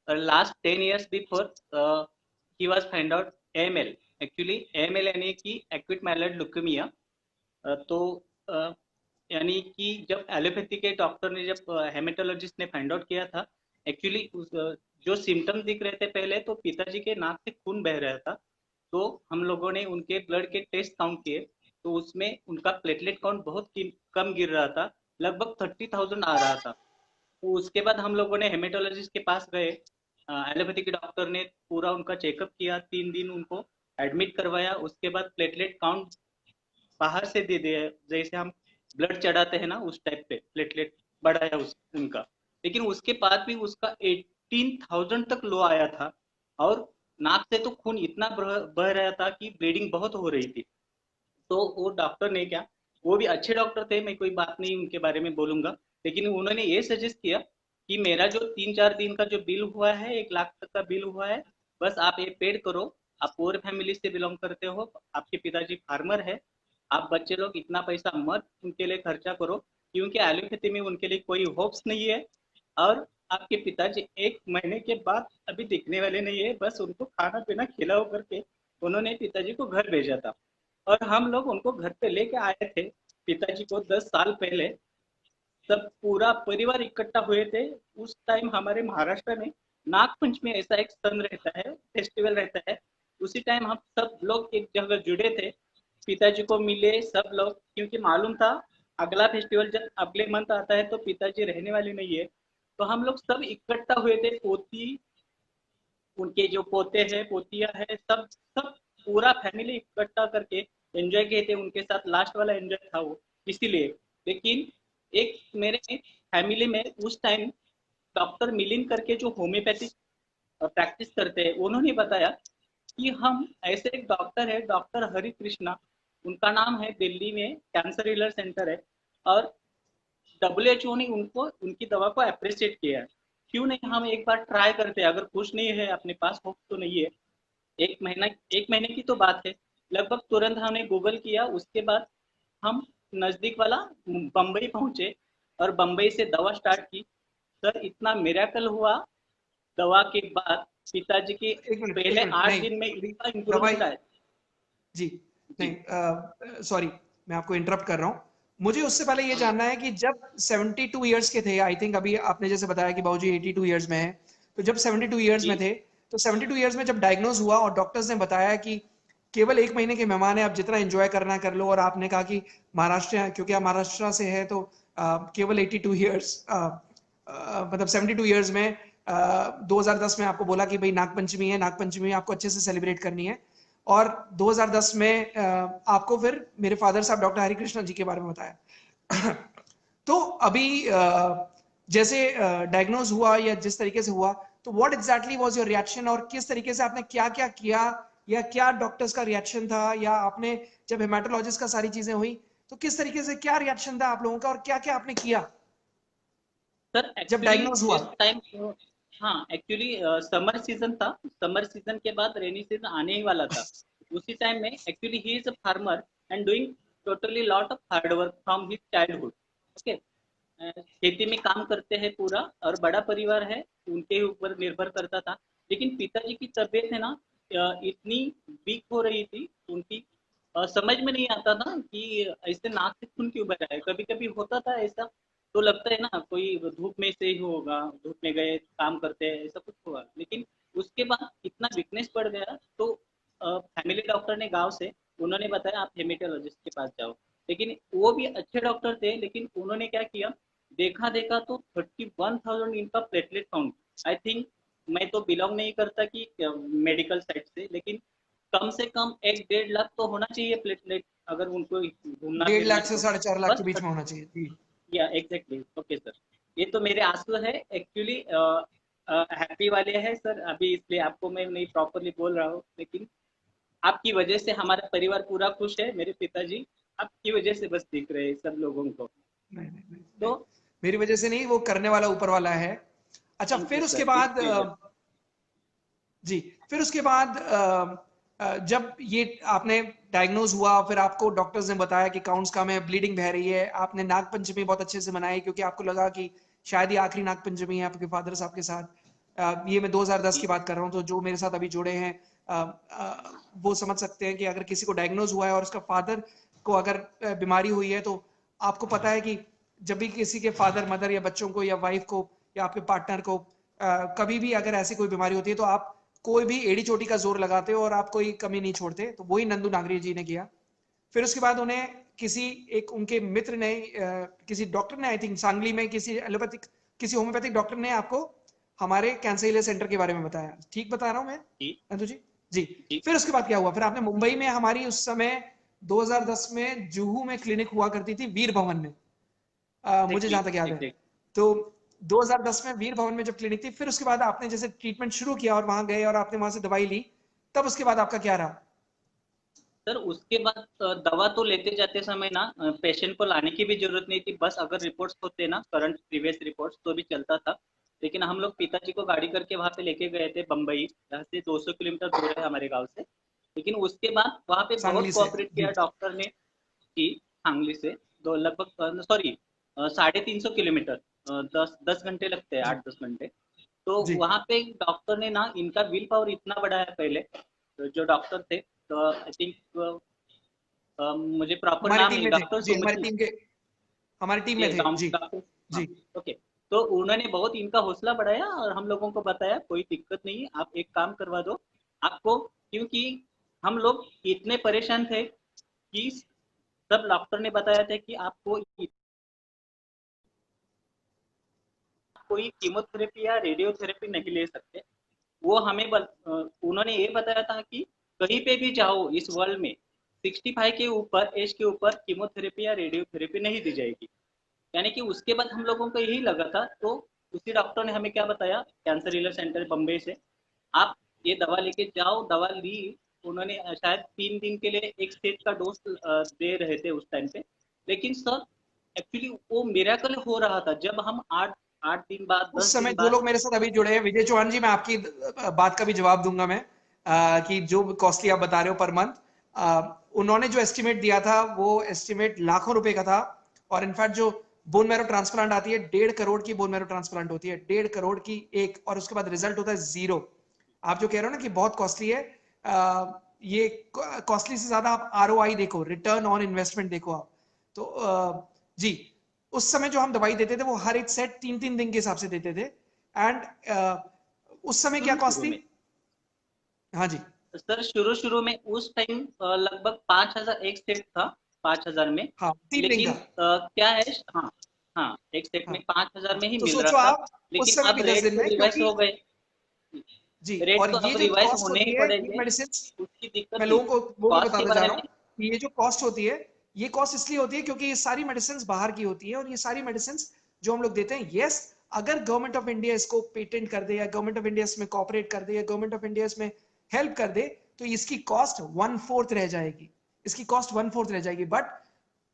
Last 10 years before he was find out AML। Actually AML यानी कि एक्यूट माइलोइड ल्यूकेमिया। तो अ, यानी कि जब एलोपैथी के डॉक्टर ने, जब हेमेटोलॉजिस्ट ने फाइंड आउट किया था, एक्चुअली जो सिम्टम दिख रहे थे पहले, तो पिताजी के नाक से खून बह रहा था। तो हम लोगों ने उनके ब्लड के टेस्ट काउंट किए, तो उसमें उनका प्लेटलेट काउंट बहुत कम गिर रहा था, लगभग 30,000 आ रहा था। तो उसके बाद हम लोगों ने हेमेटोलॉजिस्ट के पास गए। एलोपैथी के डॉक्टर ने पूरा उनका चेकअप किया, 3 दिन उनको एडमिट करवाया। उसके बाद प्लेटलेट काउंट बाहर से दे दिया, जैसे हम ब्लड चढ़ाते हैं ना, उस टाइप पे प्लेटलेट बढ़ाया उनका। लेकिन उसके बाद भी उसका 18,000 तक लो आया था। और नाक से तो खून इतना बह रहा था कि ब्लीडिंग बहुत हो रही थी। तो वो डॉक्टर ने क्या, वो भी अच्छे डॉक्टर थे, मैं कोई बात नहीं उनके बारे में बोलूंगा, लेकिन उन्होंने ये सजेस्ट किया कि मेरा जो 3-4 दिन का जो बिल हुआ है, 1 लाख तक का बिल हुआ है, बस आप ये पेड करो। आप पुअर फैमिली से बिलोंग करते हो, आपके पिताजी फार्मर है, आप बच्चे लोग इतना पैसा मत उनके लिए खर्चा करो, क्योंकि एलोपैथी में उनके लिए कोई होप्स नहीं है। और आपके पिताजी 1 महीने के बाद अभी दिखने वाले नहीं है, बस उनको खाना पीना खिलाओ करके उन्होंने पिताजी को घर भेजा था। और हम लोग उनको घर पे लेके आए थे, पिताजी को 10 साल पहले। सब पूरा परिवार इकट्ठा हुए थे। उस टाइम हमारे महाराष्ट्र में नाग पंचमी ऐसा एक सन रहता है, फेस्टिवल रहता है। उसी टाइम हम सब लोग एक जगह जुड़े थे, पिताजी को मिले सब लोग, क्योंकि मालूम था अगला फेस्टिवल जब अगले मंथ आता है तो पिताजी रहने वाले नहीं है। तो हम लोग सब इकट्ठा हुए थे, पोती, उनके जो पोते हैं पोतिया है, सब सब पूरा फैमिली इकट्ठा करके एंजॉय किए थे उनके साथ। लास्ट वाला एंजॉय था वो, इसीलिए। लेकिन एक मेरे फैमिली में उस टाइम डॉक्टर मिलिन करके जो होम्योपैथिक प्रैक्टिस करते हैं, उन्होंने बताया कि हम ऐसे एक डॉक्टर है, डॉक्टर हरि कृष्णा, उनका नाम है, दिल्ली में कैंसर हीलर सेंटर है, और WHO ने उनको उनकी दवा को अप्रिशिएट किया है। क्यों नहीं हम एक बार ट्राई करते हैं, अगर कुछ नहीं है अपने पास, होप तो नहीं है। एक महीना, एक महीने की तो बात है, लगभग तुरंत हमने गूगल किया, उसके बाद हम नजदीक वाला बम्बई पहुंचे और बम्बई से दवा स्टार्ट की। सर इतना मिरेकल हुआ दवा के बाद, पिताजी की एक पहले मिनट 8 नहीं, दिन में अभी इतना दवाई, इम्प्रूवमेंट आया। जी जी नहीं, सॉरी, मैं आपको इंटरप्ट कर रहा हूँ। मुझे उससे पहले ये जानना है कि जब 72 ईयर्स के थे, आई थिंक अभी आपने जैसे बताया कि बाबूजी 82 ईयर्स में है, तो जब 72 ईयर्स जी में थे, तो 72 ईयर्स में जब डायग्नोज हुआ और डॉक्टर्स ने बताया कि केवल एक महीने के मेहमान है, आप जितना एंजॉय करना कर लो, और आपने कहा कि महाराष्ट्र, क्योंकि आप महाराष्ट्र से है, तो केवल 82 ईयर्स, मतलब 72 ईयर्स में 2010 में आपको बोला कि भाई नागपंचमी है, नागपंचमी आपको अच्छे से सेलिब्रेट करनी है, और 2010 में आपको फिर मेरे फादर साहब डॉक्टर हरिकृष्ण जी के बारे में बताया। तो अभी जैसे डायग्नोज हुआ या जिस तरीके से हुआ, तो what exactly was your reaction, और किस तरीके से आपने क्या क्या किया, या क्या डॉक्टर्स का रिएक्शन था, या आपने जब हेमाटोलॉजिस्ट का सारी चीजें हुई, तो किस तरीके से क्या रिएक्शन था आप लोगों का, और क्या क्या आपने किया सर, जब एक्चुअली डायग्नोज हुआ? जिस टाइम, हाँ एक्चुअली समर सीजन था, समर सीजन के बाद रेनी सीजन आने ही वाला था। उसी टाइम में actually he is a farmer and doing totally lot of hard work from his childhood. Okay, खेती में काम करते हैं पूरा, और बड़ा परिवार है, उनके ऊपर निर्भर करता था। लेकिन पिताजी की तबीयत है ना, इतनी वीक हो रही थी उनकी, समझ में नहीं आता था कि ऐसे नाक से खून क्यों बह रहा है। कभी कभी होता था ऐसा, तो लगता है ना कोई धूप में से ही होगा, धूप में गए काम करते हैं, ऐसा कुछ हुआ। लेकिन उसके बाद इतना वीकनेस बढ़ गया, तो फैमिली डॉक्टर ने गांव से, उन्होंने बताया आप हेमेटोलॉजिस्ट के पास जाओ। लेकिन वो भी अच्छे डॉक्टर थे, लेकिन उन्होंने क्या किया, देखा देखा तो 31,000 इनका प्लेटलेट काउंट। आई थिंक, मैं तो बिलोंग नहीं करता कि मेडिकल साइड से, लेकिन कम से कम 1-1.5 लाख तो होना चाहिए प्लेटलेट, अगर उनको घूमना 1.5 लाख फिरना से तो। 4.5 लाख के बस, बीच में होना चाहिए जी। या एग्जैक्टली, ओके सर। ये तो मेरे आंसू है एक्चुअली, हैप्पी वाले हैं सर अभी, इसलिए आपको मैं नहीं प्रॉपरली बोल रहा हूँ, लेकिन आपकी वजह से हमारा परिवार पूरा खुश है। मेरे पिताजी आपकी वजह से बस दिख रहे हैं सब लोगों को। नहीं नहीं नहीं तो नहीं, मेरी वजह से नहीं, वो करने वाला ऊपर वाला है। अच्छा, थैंक यू फिर उसके सर, इट्स बाद प्लेजर। जी, फिर उसके बाद जब ये आपने डायग्नोज हुआ, फिर आपको डॉक्टर्स ने बताया कि काउंट्स कम है, ब्लीडिंग बह रही है, आपने नाग पंचमी बहुत अच्छे से मनाई, क्योंकि आपको लगा कि शायद ये आखिरी नाग पंचमी है आपके फादर साहब के साथ। ये मैं 2010 की जी बात कर रहा हूँ, तो जो मेरे साथ अभी जुड़े हैं वो समझ सकते हैं कि अगर किसी को डायग्नोज हुआ है और उसका फादर को अगर बीमारी हुई है, तो आपको पता है कि जब भी किसी के फादर मदर या बच्चों को या वाइफ को या आपके पार्टनर को कभी भी अगर ऐसी कोई बीमारी होती है, तो आप कोई भी एड़ी चोटी का जोर लगाते हो और आप कोई कमी नहीं छोड़ते। तो वही नंदू नागरी जी ने किया। फिर उसके बाद उन्हें किसी एक उनके मित्र ने, किसी डॉक्टर ने, आई थिंक सांगली में किसी एलोपैथिक, किसी होम्योपैथिक डॉक्टर ने आपको हमारे कैंसर सेंटर के बारे में बताया। ठीक बता रहा हूं मैं जी नंदू जी? जी। जी फिर उसके बाद क्या हुआ? फिर आपने मुंबई में, हमारी उस समय 2010 में जुहू में क्लिनिक हुआ करती थी, वीर भवन में, मुझे एग्जैक्टली जहां तक याद है। एग्जैक्ट। तो 2010 में वीर भवन में जब क्लिनिक थी, फिर उसके बाद आपने जैसे ट्रीटमेंट शुरू किया और वहां गए और आपने वहां से दवाई ली, तब उसके बाद आपका क्या रहा? सर उसके बाद दवा तो लेते जाते समय ना, पेशेंट को लाने की भी जरूरत नहीं थी, बस अगर रिपोर्ट्स होते ना, करंट प्रीवियस रिपोर्ट्स, तो भी चलता था। लेकिन हम लोग पिताजी को गाड़ी करके वहां पे लेके गए थे बम्बई, जहाँ से 200 किलोमीटर दूर है हमारे गांव से। लेकिन उसके बाद वहां पे बहुत सांगली से? कोऑपरेट जी किया डॉक्टर ने, की सांगली से दो लगभग, सॉरी, 350 किलोमीटर, 10 10 घंटे लगते हैं, जी 8-10 घंटे। तो जी। वहां पे डॉक्टर ने ना, इनका विल पावर इतना बड़ा है पहले, तो जो डॉक्टर थे, तो आई थिंक, मुझे प्रॉपर हमारी नाम टीम नहीं, में थे डॉक्टर जी, हमारी सुमति। टीम के, हमारी टीम में ये थे जी। डॉक्टर, हाँ, जी ओके। तो उन्होंने बहुत इनका हौसला बढ़ाया और हम लोगों को बताया कोई दिक्कत नहीं है, आप एक काम करवा दो आपको, क्योंकि हम लोग इतने परेशान थे कि सब डॉक्टर ने बताया था कि आपको कोई कीमोथेरेपी या रेडियोथेरेपी नहीं ले सकते। वो हमें उन्होंने ये बताया था कि कहीं पे भी जाओ इस वर्ल्ड में, 65 के ऊपर एज के ऊपर कीमोथेरेपी या रेडियोथेरेपी नहीं दी जाएगी। यानी कि उसके बाद हम लोगों को यही लगा था, तो उसी डॉक्टर ने हमें क्या बताया, कैंसर रिलर सेंटर बम्बई से, आप ये दवा लेके जाओ, दवा ली। उन्होंने शायद 3 दिन के लिए एक सेट का डोज दे रहे थे उस टाइम पे। लेकिन सर एक्चुअली वो मिरेकल हो रहा था जब हम 8 दिन बाद, उस 10 समय दिन जो बाद। लोग मेरे साथ अभी जुड़े हैं, विजय चौहान जी, मैं आपकी बात का भी जवाब दूंगा मैं, कि जो कॉस्टली आप बता रहे हो पर मंथ, उन्होंने जो एस्टिमेट दिया था वो एस्टिमेट लाखों रुपए का था। और इनफैक्ट जो बोन मैरो ट्रांसप्लांट आती है, 1.5 करोड़ की बोन मैरो ट्रांसप्लांट होती है, 1.5 करोड़ की एक, और उसके बाद रिजल्ट होता है जीरो। आप जो कह रहे हो ना कि बहुत कॉस्टली है, ये कॉस्टली से ज्यादा आप आरओआई देखो, रिटर्न ऑन इन्वेस्टमेंट देखो आप। तो जी, उस समय जो हम दवाई देते थे वो हर एक सेट 3-3 दिन के हिसाब से देते थे। एंड उस समय क्या शुरू कॉस्ट शुरू थी? में हाँ जी। सर, शुरू शुरू में उस टाइम लगभग 5,000 एक सेट था, 5,000 में। हाँ, 3 दिन लेकिन का। क्या है, हाँ, हाँ, एक सेट में हाँ, 5,000 में ही तो मिल रहा सोचो था। आप, उस लेकिन समय अब भी 10 रेट दिन तो में, रिवाइज क्योंकि हो गए। जी, रेट और तो ये अब जो रिवाइज कॉस्ट होने ही होती है ये पड़ेंगे। मेडिसिन, उसकी दिक्कत मैं नहीं। लोगों को वो मैं कॉस्ट के बताता जा बारे रहा में। हूँ कि ये जो कॉस्ट होती है, ये कॉस्ट इसलिए होती है क्योंकि ये सारी मेडिसिन बाहर की होती है, और ये सारी मेडिसिन जो हम लोग देते हैं, यस, अगर गवर्नमेंट ऑफ इंडिया इसको पेटेंट कर दे, या गवर्नमेंट ऑफ इंडिया इसमें कॉपरेट कर दे, या गवर्नमेंट ऑफ इंडिया इसमें हेल्प कर दे, तो इसकी कॉस्ट 1/4 रह जाएगी। इसकी कॉस्ट 1/4 रह जाएगी। बट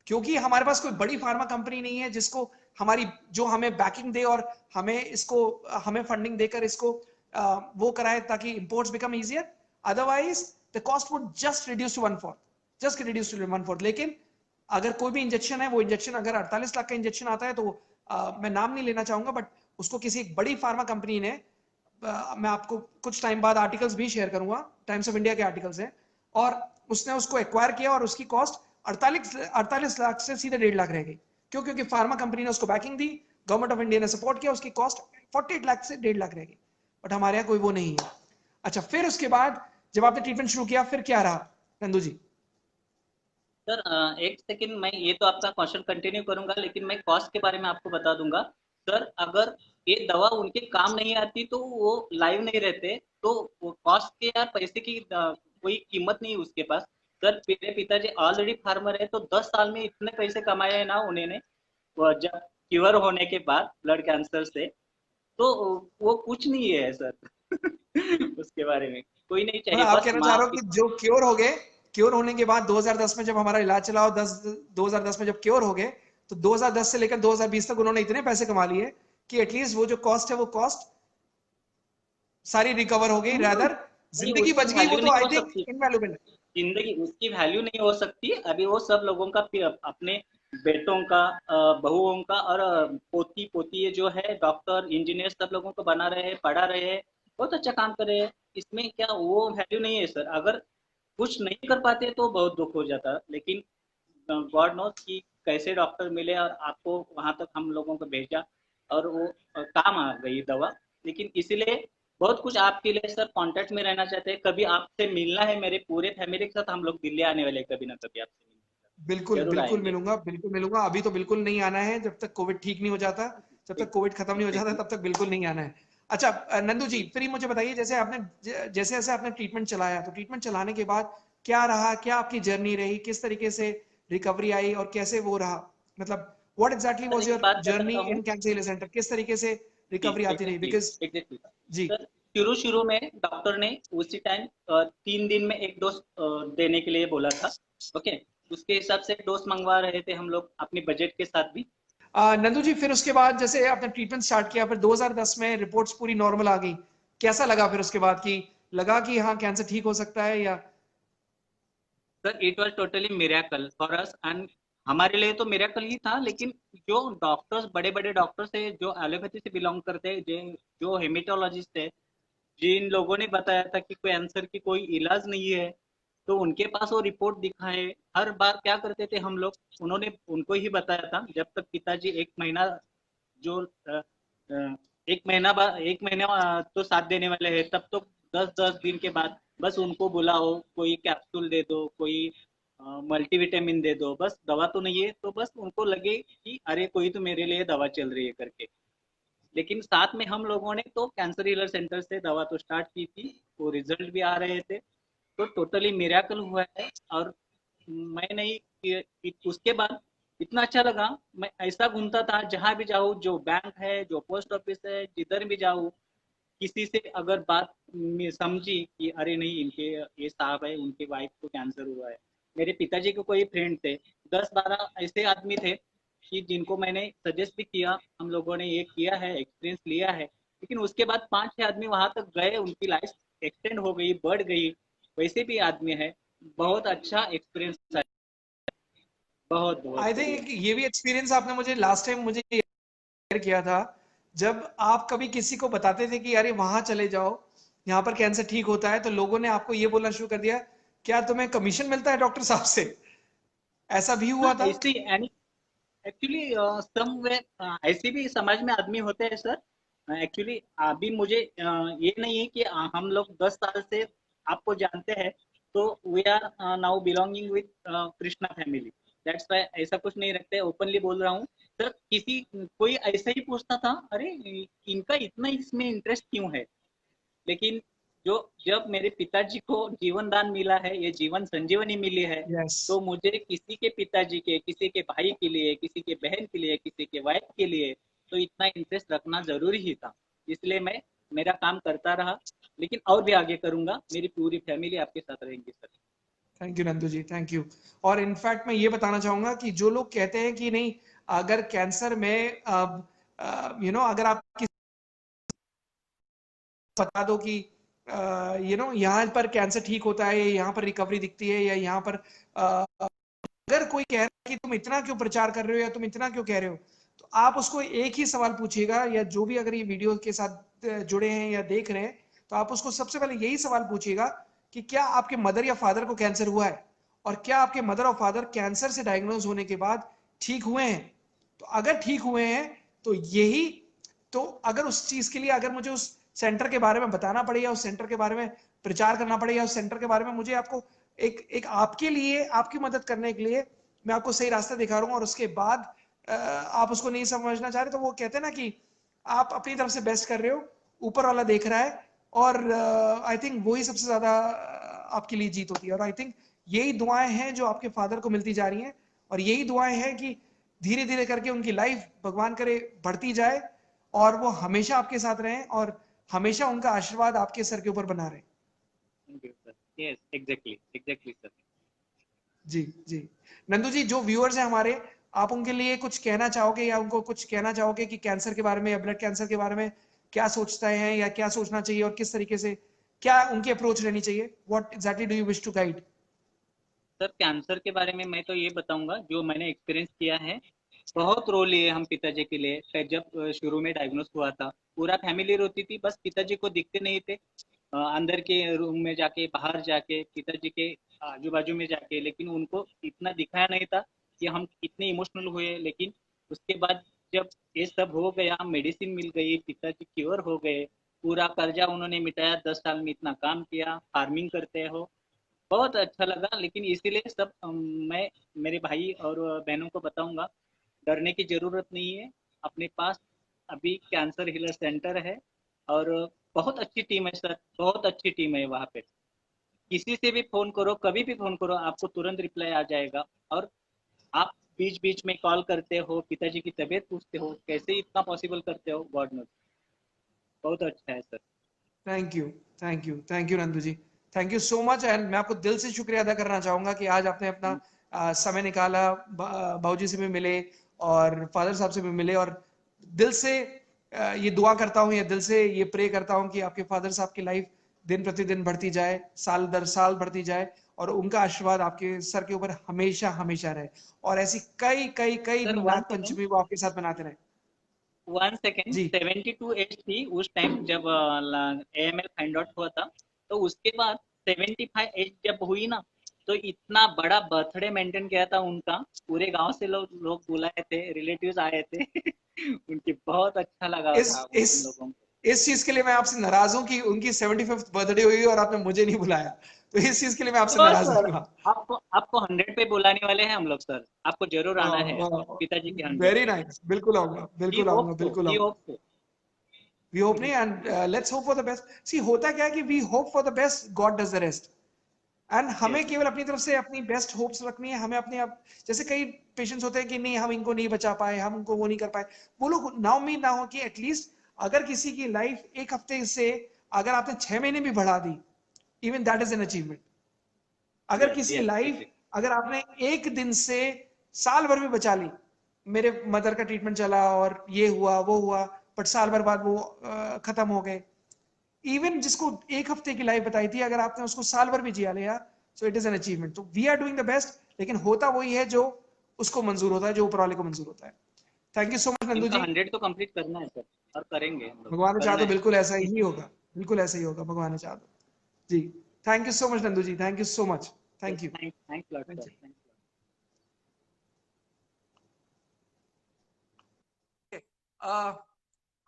क्योंकि हमारे पास कोई बड़ी फार्मा कंपनी नहीं है जिसको हमारी, जो हमें बैकिंग दे और हमें इसको, हमें फंडिंग देकर इसको वो कराए ताकि imports become easier, otherwise the cost would just reduce to 1/4, just reduce to 1/4। लेकिन अगर कोई भी इंजेक्शन है, वो इंजेक्शन अगर 48 लाख का इंजेक्शन आता है, तो मैं नाम नहीं लेना चाहूंगा, बट उसको किसी एक बड़ी फार्मा कंपनी ने, मैं आपको कुछ टाइम बाद आर्टिकल्स भी शेयर करूंगा, टाइम्स ऑफ इंडिया के आर्टिकल्स हैं, और उसने उसको एक्वायर किया और उसकी कॉस्ट 48 लाख से सीधे 1.5 लाख रह गई। क्यों? क्योंकि फार्मा कंपनी ने उसको banking the, government of India ने सपोर्ट किया, उसकी कॉस्ट 48 लाख से 1.5 लाख रह गई। बट हमारे यहाँ कोई वो नहीं है। अच्छा, फिर उसके बाद जब आपने ट्रीटमेंट शुरू किया, फिर क्या रहा नंदू जी? सर एक सेकंड, मैं ये तो आपका क्वेश्चन कंटिन्यू करूंगा, लेकिन मैं कॉस्ट के बारे में आपको बता दूंगा। सर अगर ये दवा उनके काम नहीं आती तो वो लाइव नहीं रहते, तो वो कॉस्ट के या पैसे की कोई कीमत नहीं उसके पास। सर मेरे पिताजी ऑलरेडी फार्मर है, तो 10 साल में इतने पैसे कमाए हैं ना उन्होंने, वो जब क्योर होने के बाद ब्लड कैंसर से, तो वो कुछ नहीं है सर। उसके बारे में कोई नहीं मतलब चाहिए, आप बस कहना चाह माँ रहे हो कि जो क्योर हो गए, क्योर होने के बाद 2010 में जब हमारा इलाज चला, और 2010 में जब क्योर हो गए, तो 2010 से लेकर 2020 तक उन्होंने इतने पैसे कमा लिए कि एटलीस्ट वो जो कॉस्ट है, वो कॉस्ट सारी रिकवर हो गई, हम्म, रादर नहीं जिंदगी उसकी बच गई, वो वैल्यू तो नहीं आई हो थिंक सकती। इनवैल्यूएबल है। जिंदगी उसकी वैल्यू नहीं हो सकती। अभी वो सब लोगों का अपने बेटों का, बहुओं का, और पोती पोती जो है डॉक्टर इंजीनियर सब लोगों को बना रहे हैं, पढ़ा रहे हैं, बहुत अच्छा काम कर रहे हैं। इसमें क्या वो वैल्यू नहीं है सर? अगर कुछ नहीं कर पाते तो बहुत दुख हो जाता। लेकिन गॉड नोस कि कैसे डॉक्टर मिले और आपको वहां तक हम लोगों को भेजा, और वो काम आ गई दवा। लेकिन इसीलिए बहुत कुछ आपके लिए सर कांटेक्ट में रहना चाहते हैं। कभी आपसे मिलना है, मेरे पूरे फैमिली के साथ हम लोग दिल्ली आने वाले हैं, कभी ना कभी आपसे बिल्कुल मिलने जरूर बिल्कुल आएंगे। मिलूंगा, बिल्कुल मिलूंगा। अभी तो बिल्कुल नहीं आना है, जब तक कोविड ठीक नहीं हो जाता, जब तक कोविड खत्म नहीं हो जाता, एग्जैक्टली। तब तक बिल्कुल नहीं आना है। अच्छा, नंदू जी, फिर ये मुझे बताइए, जैसे आपने, जैसे जैसे आपने ट्रीटमेंट चलाया, तो ट्रीटमेंट चलाने के बाद क्या रहा, क्या आपकी जर्नी रही, किस तरीके से रिकवरी आई, और कैसे वो रहा, मतलब व्हाट एग्जैक्टली सर वाज एक योर बात जर्नी बताता हूँ। इन कैंसर सेंटर, किस तरीके से जी, रिकवरी आती रही? Exactly, because exactly. जी, सर शुरू शुरू में डॉक्टर ने उसी टाइम 3 दिन में एक डोज देने के लिए बोला था। ओके, उसके हिसाब से डोज मंगवा रहे थे हम लोग अपने बजट के साथ भी। नंदू जी, फिर उसके बाद जैसे आपने ट्रीटमेंट स्टार्ट किया, फिर 2010 में रिपोर्ट्स पूरी नॉर्मल आ गई, कैसा लगा फिर उसके बाद, कि लगा कि हाँ कैंसर ठीक हो सकता है, या? Sir it was totally miracle for us, and हमारे लिए तो मिरेकल ही था। लेकिन जो डॉक्टर्स, बड़े बड़े डॉक्टर्स है जो एलोपैथी से बिलोंग करते हैं, जो हेमेटोलॉजिस्ट है, जिन लोगों ने बताया था कि कैंसर की कोई इलाज नहीं है, तो उनके पास वो रिपोर्ट दिखाए। हर बार क्या करते थे हम लोग, उन्होंने उनको ही बताया था जब तक पिताजी 1 महीना, जो एक महीना तो साथ देने वाले हैं, तब तो 10-10 दिन के बाद बस उनको बुलाओ, कोई कैप्सूल दे दो, कोई मल्टीविटामिन दे दो, बस दवा तो नहीं है, तो बस उनको लगे कि अरे कोई तो मेरे लिए दवा चल रही है करके। लेकिन साथ में हम लोगों ने तो कैंसर हीलर सेंटर से दवा तो स्टार्ट की थी, वो रिजल्ट भी आ रहे थे, तो टोटली मिराकल हुआ है। और मैं नहीं उसके बाद इतना अच्छा लगा। मैं ऐसा घूमता था, जहां भी जाऊँ, जो बैंक है, जो पोस्ट ऑफिस है, जिधर भी जाऊँ, किसी से अगर बात समझी कि अरे नहीं इनके ये साहब है उनके वाइफ को कैंसर हुआ है, मेरे पिताजी के कोई फ्रेंड थे, 10-12 ऐसे आदमी थे कि जिनको मैंने सजेस्ट भी किया, हम लोगों ने ये किया है, एक्सपीरियंस लिया है, लेकिन उसके बाद 5-6 आदमी वहां तक गए, उनकी लाइफ एक्सटेंड हो गई, बढ़ गई। वैसे भी आदमी है, बहुत अच्छा एक्सपीरियंस है, बहुत बहुत आई बढ़िया। थिंक ये भी एक्सपीरियंस आपने मुझे लास्ट टाइम मुझे शेयर किया था, जब आप कभी किसी को बताते थे कि अरे वहां चले जाओ, यहाँ पर कैंसर ठीक होता है, तो लोगों ने आपको ये बोलना शुरू कर दिया, क्या तुम्हें कमीशन मिलता है डॉक्टर साहब से? ऐसा भी हुआ हाँ था? ऐसे एक्चुअली ऐसे भी समाज में आदमी होते हैं सर। एक्चुअली अभी मुझे ये नहीं है कि हम लोग 10 साल से आपको जानते हैं, तो we are now belonging with Krishna family, that's why ऐसा कुछ नहीं रखते, ओपनली बोल रहा हूँ सर। किसी कोई ऐसा ही पूछता था, अरे इनका इतना इसमें इंटरेस्ट क्यों है, लेकिन जो जब मेरे पिताजी को जीवन दान मिला है, ये जीवन संजीवनी मिली है, यस। तो मुझे किसी के पिताजी के, किसी के भाई के लिए, किसी के बहन के लिए, किसी के वाइफ के लिए तो इतना इंटरेस्ट रखना जरूरी ही था। इसलिए मैं मेरा काम करता रहा, लेकिन और भी आगे करूंगा, मेरी पूरी फैमिली आपके साथ रहेंगी sir. Thank you Nandu ji, thank you. और इनफैक्ट मैं ये बताना चाहूंगा कि जो लोग कहते हैं कि नहीं, अगर कैंसर में अगर आप बता दो कि यहाँ पर कैंसर ठीक होता है, यहाँ पर रिकवरी दिखती है, या यहाँ पर अगर कोई कह रहा है कि तुम इतना क्यों प्रचार कर रहे हो या तुम इतना क्यों कह रहे हो, तो आप उसको एक ही सवाल पूछिएगा, या जो भी अगर ये वीडियो के साथ जुड़े हैं या देख रहे हैं, तो आप उसको सबसे पहले यही सवाल पूछिएगा कि क्या आपके मदर या फादर को कैंसर हुआ है, और क्या आपके मदर और फादर कैंसर से डायग्नोज होने के बाद ठीक हुए हैं? तो अगर ठीक हुए हैं, तो यही, तो अगर उस चीज के लिए अगर मुझे उस सेंटर के बारे में बताना पड़े, या उस सेंटर के बारे में प्रचार करना पड़े, या उस सेंटर के बारे में मुझे आपको एक एक आपके लिए, आपकी मदद करने के लिए मैं आपको सही रास्ता दिखा रहा हूँ, और उसके बाद आप उसको नहीं समझना चाह रहे, तो वो कहते हैं ना कि आप अपनी तरफ से बेस्ट कर रहे हो, ऊपर वाला देख रहा है, और आई थिंक वही सबसे ज्यादा आपके लिए जीत होती है। और आई थिंक यही दुआएं हैं जो आपके फादर को मिलती जा रही हैं, और यही दुआएं हैं कि धीरे धीरे करके उनकी लाइफ भगवान करे बढ़ती जाए, और वो हमेशा आपके साथ रहें, और हमेशा उनका आशीर्वाद आपके सर के ऊपर बना रहे। Thank you sir, yes exactly exactly sir. जी जी। नंदू जी, जो व्यूअर्स हैं हमारे, आप उनके लिए कुछ कहना चाहोगे, या उनको कुछ कहना चाहोगे कि कैंसर के बारे में या ब्लड कैंसर के बारे में क्या सोचते हैं, या क्या सोचना चाहिए, और किस तरीके से क्या उनकी अप्रोच रहनी चाहिए? What exactly do you wish to guide? Sir cancer के बारे में मैं तो ये बताऊंगा जो मैंने एक्सपीरियंस किया है। बहुत रो लिए हम पिताजी के लिए, फिर जब शुरू में डायग्नोस हुआ था, पूरा फैमिली रोती थी, बस पिताजी को दिखते नहीं थे। अंदर के रूम में जाके, बाहर जाके, पिताजी के आजू बाजू में जाके, लेकिन उनको इतना दिखाया नहीं था कि हम इतने इमोशनल हुए। लेकिन उसके बाद जब ये सब हो गया, मेडिसिन मिल गई, पिताजी क्योर हो गए, पूरा कर्जा उन्होंने मिटाया, 10 साल में इतना काम किया, फार्मिंग करते हो, बहुत अच्छा लगा। लेकिन इसीलिए सब मैं मेरे भाई और बहनों को बताऊंगा, डरने की जरूरत नहीं है। अपने पास अभी कैंसर हीलर सेंटर है, और बहुत अच्छी टीम है सर, बहुत अच्छी टीम है वहाँ पे। किसी से भी फोन करो, कभी भी फोन करो, आपको तुरंत रिप्लाई आ जाएगा। और आप बीच बीच में कॉल करते हो, पिताजी की तबीयत पूछते हो, कैसे इतना पॉसिबल करते हो, गॉड नोज। बहुत अच्छा है sir. Thank you, thank you, thank you Nandu ji, thank you so much. And मैं आपको दिल से शुक्रिया अदा करना चाहूंगा कि आज आपने अपना समय निकाला, बाबूजी से भी मिले और फादर साहब से भी मिले, और दिल से ये दुआ करता हूँ, या दिल से ये प्रे करता हूँ कि आपके फादर साहब की लाइफ दिन प्रतिदिन बढ़ती जाए, साल दर साल बढ़ती जाए, और उनका आशीर्वाद आपके सर के ऊपर हमेशा हमेशा रहे, और ऐसी कई कई कई सर वन नाग सेकेंड, पंचमी वो आपके साथ मनाते रहे। 72 एज थी उस टाइम जब AML फाइंड आउट हुआ था। तो उसके बाद 75 एज जब हुई ना, तो इतना बड़ा बर्थडे मेंटेन किया था उनका, पूरे गांव से लोग लोग बुलाए थे, रिलेटिव्स आए थे। उनकी बहुत अच्छा लगा इस था इस हम लोगों को। इस चीज के लिए मैं आपसे नाराज हूं कि उनकी 75th बर्थडे हुई और आपने मुझे नहीं बुलाया, तो इस चीज के लिए मैं आपसे तो नाराज सर हूँ। आपको आपको 100 पे बुलाने वाले हैं हम लोग सर, आपको जरूर आना है पिताजी के 100 वेरी पे। नाइस, बिल्कुल आऊंगा, वी बिल्कुल होप आऊंगा, सो, बिल्कुल वी आऊंगा। Hope so. वी होप नहीं, and let's hope for the best. See होता क्या है कि we hope for the best, God does the rest. And हमें यस केवल अपनी तरफ से अपनी बेस्ट होप्स रखनी है, हमें अपने आप, जैसे कई पेशेंट्स होते हैं कि नहीं हम इनको नहीं बचा पाए, हम उनको वो नहीं कर पाए, वो लोग ना उम्मीद ना हो कि एटलीस्ट अगर किसी की लाइफ एक हफ्ते से अगर आपने 6 महीने भी बढ़ा दी, even that is an achievement. अगर Yes, किसी yes, लाइफ exactly. अगर आपने एक दिन से साल भर भी बचा ली, मेरे मदर का ट्रीटमेंट चला और ये हुआ वो हुआ, बट साल भर बाद वो खत्म हो गए। इवन जिसको एक हफ्ते की लाइफ बताई थी, अगर आपने उसको साल भर भी जिया लिया, so it is an achievement. तो we are doing the best, लेकिन होता वही है जो उसको मंजूर होता है, जो ऊपर वाले को मंजूर होता है। Thank you so much Nandu इनका जी। 100 तो कंप्लीट करना है सर, और करेंगे हम लोग, भगवान ने चाहा करना तो है। बिल्कुल ऐसा ही होगा, बिल्कुल ऐसा ही होगा, भगवान ने चाहा तो। जी, thank you so much Nandu ji, thank you so much, Yes, thank you, thanks, thanks a lot, thank sir. You. Thanks.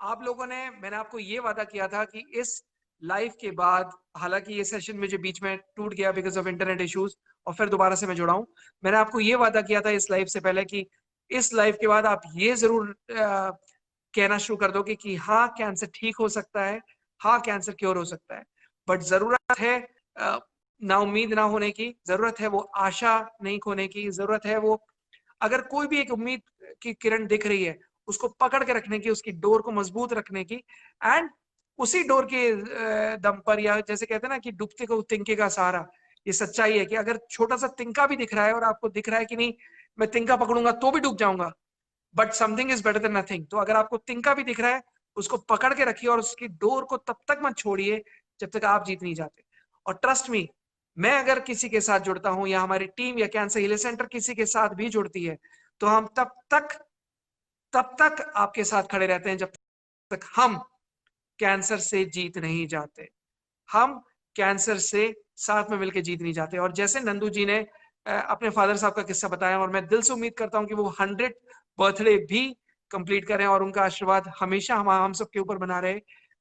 आप लोगों ने, मैंने आपको ये वादा किया था कि इस लाइव के बाद, हालांकि ये सेशन मुझे बीच में टूट गया बिकॉज ऑफ इंटरनेट इश्यूज, और फिर दोबारा से मैं जुड़ा हूं। मैंने आपको ये वादा किया था इस लाइव से पहले कि इस लाइव के बाद आप ये जरूर कहना शुरू कर दोगे कि हाँ कैंसर ठीक हो सकता है, हाँ कैंसर क्योर हो सकता है। बट जरूरत है ना उम्मीद ना होने की, जरूरत है वो आशा नहीं खोने की, जरूरत है वो, अगर कोई भी एक उम्मीद की किरण दिख रही है, उसको पकड़ के रखने की, उसकी डोर को मजबूत रखने की, एंड उसी डोर के दम पर, या जैसे कहते हैं ना कि डूबते को तिनके का सहारा, ये सच्चाई है कि अगर छोटा सा तिनका भी दिख रहा है और आपको दिख रहा है कि नहीं मैं तिनका पकड़ूंगा तो भी डूब जाऊंगा, but something is better than nothing, तो अगर आपको तिनका भी दिख रहा है उसको पकड़ के रखिए और उसकी डोर को तब तक मत छोड़िए जब तक आप जीत नहीं जाते। और ट्रस्ट मी, मैं अगर किसी के साथ जुड़ता हूं या हमारी टीम या कैंसर हीलिंग सेंटर किसी के साथ भी जुड़ती है, तो हम तब तक आपके साथ खड़े रहते हैं जब तक हम कैंसर से जीत नहीं जाते, हम कैंसर से साथ में मिलकर जीत नहीं जाते। और जैसे नंदू जी ने अपने फादर साहब का किस्सा बताया, और मैं दिल से उम्मीद करता हूं कि वो 100 बर्थडे भी कंप्लीट करें और उनका आशीर्वाद हमेशा हम सबके ऊपर बना रहे,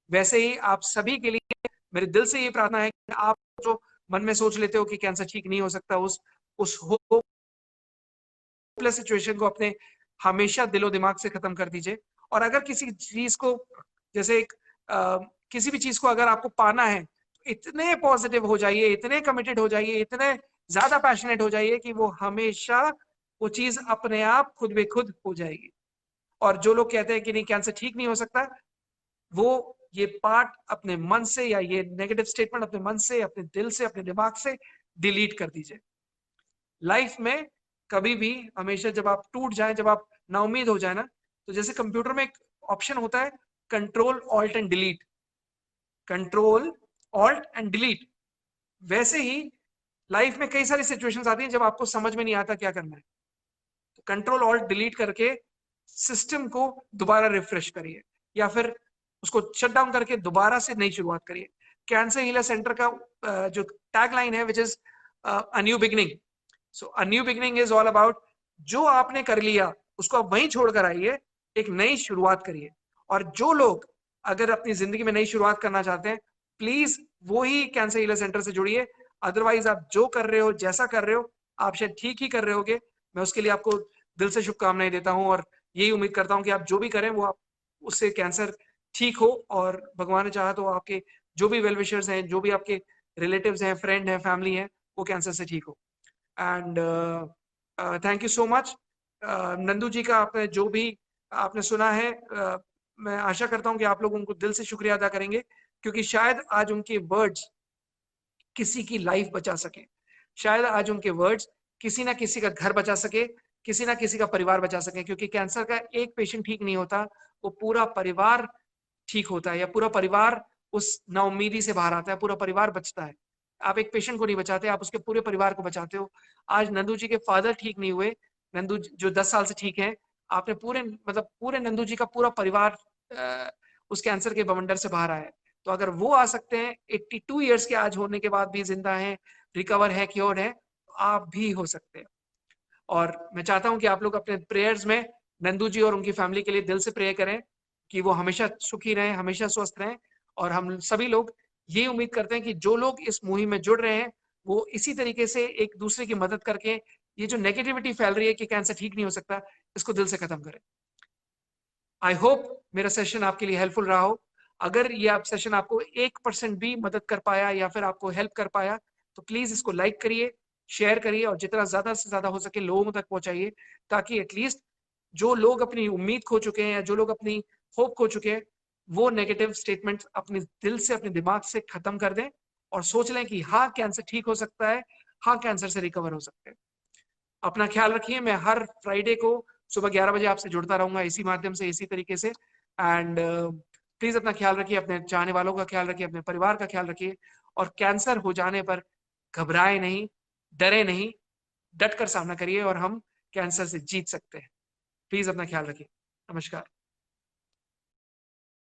वैसे ही आप सभी के लिए मेरे दिल से ये प्रार्थना है कि आप जो मन में सोच लेते हो कि कैंसर ठीक नहीं हो सकता, उस होपलेस सिचुएशन को अपने हमेशा दिलो दिमाग से खत्म कर दीजिए। और अगर किसी चीज को, जैसे किसी भी चीज को अगर आपको पाना है, तो इतने पॉजिटिव हो जाइए, इतने कमिटेड हो जाइए, इतने ज्यादा पैशनेट हो जाइए कि वो हमेशा वो चीज अपने आप खुद बे खुद हो जाएगी। और जो लोग कहते हैं कि नहीं कैंसर ठीक नहीं हो सकता, वो ये पार्ट अपने मन से, या ये नेगेटिव स्टेटमेंट अपने मन से, अपने दिल से, अपने दिमाग से डिलीट कर दीजिए। लाइफ में कभी भी, हमेशा जब आप टूट जाए, जब आप नाउमीद हो जाए ना, तो जैसे कंप्यूटर में एक ऑप्शन होता है control alt and delete, control alt and delete, वैसे ही लाइफ में कई सारी सिचुएशंस आती हैं जब आपको समझ में नहीं आता क्या करना है, तो कंट्रोल ऑल्ट डिलीट करके सिस्टम को दोबारा रिफ्रेश करिए, या फिर उसको शट डाउन करके दोबारा से नई शुरुआत करिए। कैंसर हीलर सेंटर का जो टैगलाइन है विच is a new beginning, so a new beginning is all about जो आपने कर लिया उसको आप वहीं छोड़कर आइए, एक नई शुरुआत करिए। और जो लोग अगर अपनी जिंदगी में नई शुरुआत करना चाहते हैं, प्लीज वो ही कैंसर हीलर सेंटर से जुड़िए। अदरवाइज आप जो कर रहे हो, जैसा कर रहे हो, आप शायद ठीक ही कर रहे होगे। मैं उसके लिए आपको दिल से शुभकामनाएं देता हूं, और यही उम्मीद करता हूं कि आप जो भी करें वो आप उससे कैंसर ठीक हो, और भगवान ने चाहा तो आपके जो भी वेल विशर्स हैं, जो भी आपके रिलेटिव्स हैं, फ्रेंड हैं, फैमिली हैं, वो कैंसर से ठीक हो। And thank you so much Nandu ji का, आपने जो भी आपने सुना है, मैं आशा करता हूं कि आप लोग उनको दिल से शुक्रिया अदा करेंगे, क्योंकि शायद आज उनके वर्ड्स किसी की लाइफ बचा सके, शायद आज उनके वर्ड्स किसी ना किसी का घर बचा सके, किसी ना किसी का परिवार बचा सके। क्योंकि कैंसर का एक पेशेंट ठीक नहीं होता, वो पूरा परिवार ठीक होता है, या पूरा परिवार उस नाउमीदी से बाहर आता है, पूरा परिवार बचता है। आप एक पेशेंट को नहीं बचाते, आप उसके पूरे परिवार को बचाते हो। आज नंदू जी के फादर ठीक नहीं हुए, नंदू जो 10 साल से ठीक है, आपने पूरे, मतलब पूरे नंदू जी का पूरा परिवार उस कैंसर के बवंडर से बाहर आया है। तो अगर वो आ सकते हैं 82 ईयर्स के आज होने के बाद भी, जिंदा हैं, रिकवर है, क्योर है, तो आप भी हो सकते हैं। और मैं चाहता हूं कि आप लोग अपने प्रेयर्स में नंदू जी और उनकी फैमिली के लिए दिल से प्रे करें कि वो हमेशा सुखी रहें, हमेशा स्वस्थ रहें। और हम सभी लोग ये उम्मीद करते हैं कि जो लोग इस मुहिम में जुड़ रहे हैं, वो इसी तरीके से एक दूसरे की मदद करके ये जो नेगेटिविटी फैल रही है कि कैंसर ठीक नहीं हो सकता, इसको दिल से खत्म करें। आई होप मेरा सेशन आपके लिए हेल्पफुल रहा हो। अगर ये आप सेशन आपको 1% भी मदद कर पाया या फिर आपको हेल्प कर पाया, तो प्लीज इसको लाइक करिए, शेयर करिए, और जितना ज्यादा से ज्यादा हो सके लोगों तक पहुंचाइए, ताकि एटलीस्ट जो लोग अपनी उम्मीद खो चुके हैं, या जो लोग अपनी होप खो चुके हैं, वो नेगेटिव स्टेटमेंट अपने दिल से, अपने दिमाग से खत्म कर दें और सोच लें कि हाँ कैंसर ठीक हो सकता है, हाँ कैंसर से रिकवर हो सकते हैं। अपना ख्याल रखिए। मैं हर फ्राइडे को सुबह 11 बजे आपसे जुड़ता रहूंगा इसी माध्यम से, इसी तरीके से। एंड प्लीज अपना ख्याल रखिए, अपने चाहने वालों का ख्याल रखिए, अपने परिवार का ख्याल रखिए, और कैंसर हो जाने पर घबराए नहीं, डरे नहीं, डट कर सामना करिए और हम कैंसर से जीत सकते हैं। प्लीज अपना ख्याल रखिए। नमस्कार।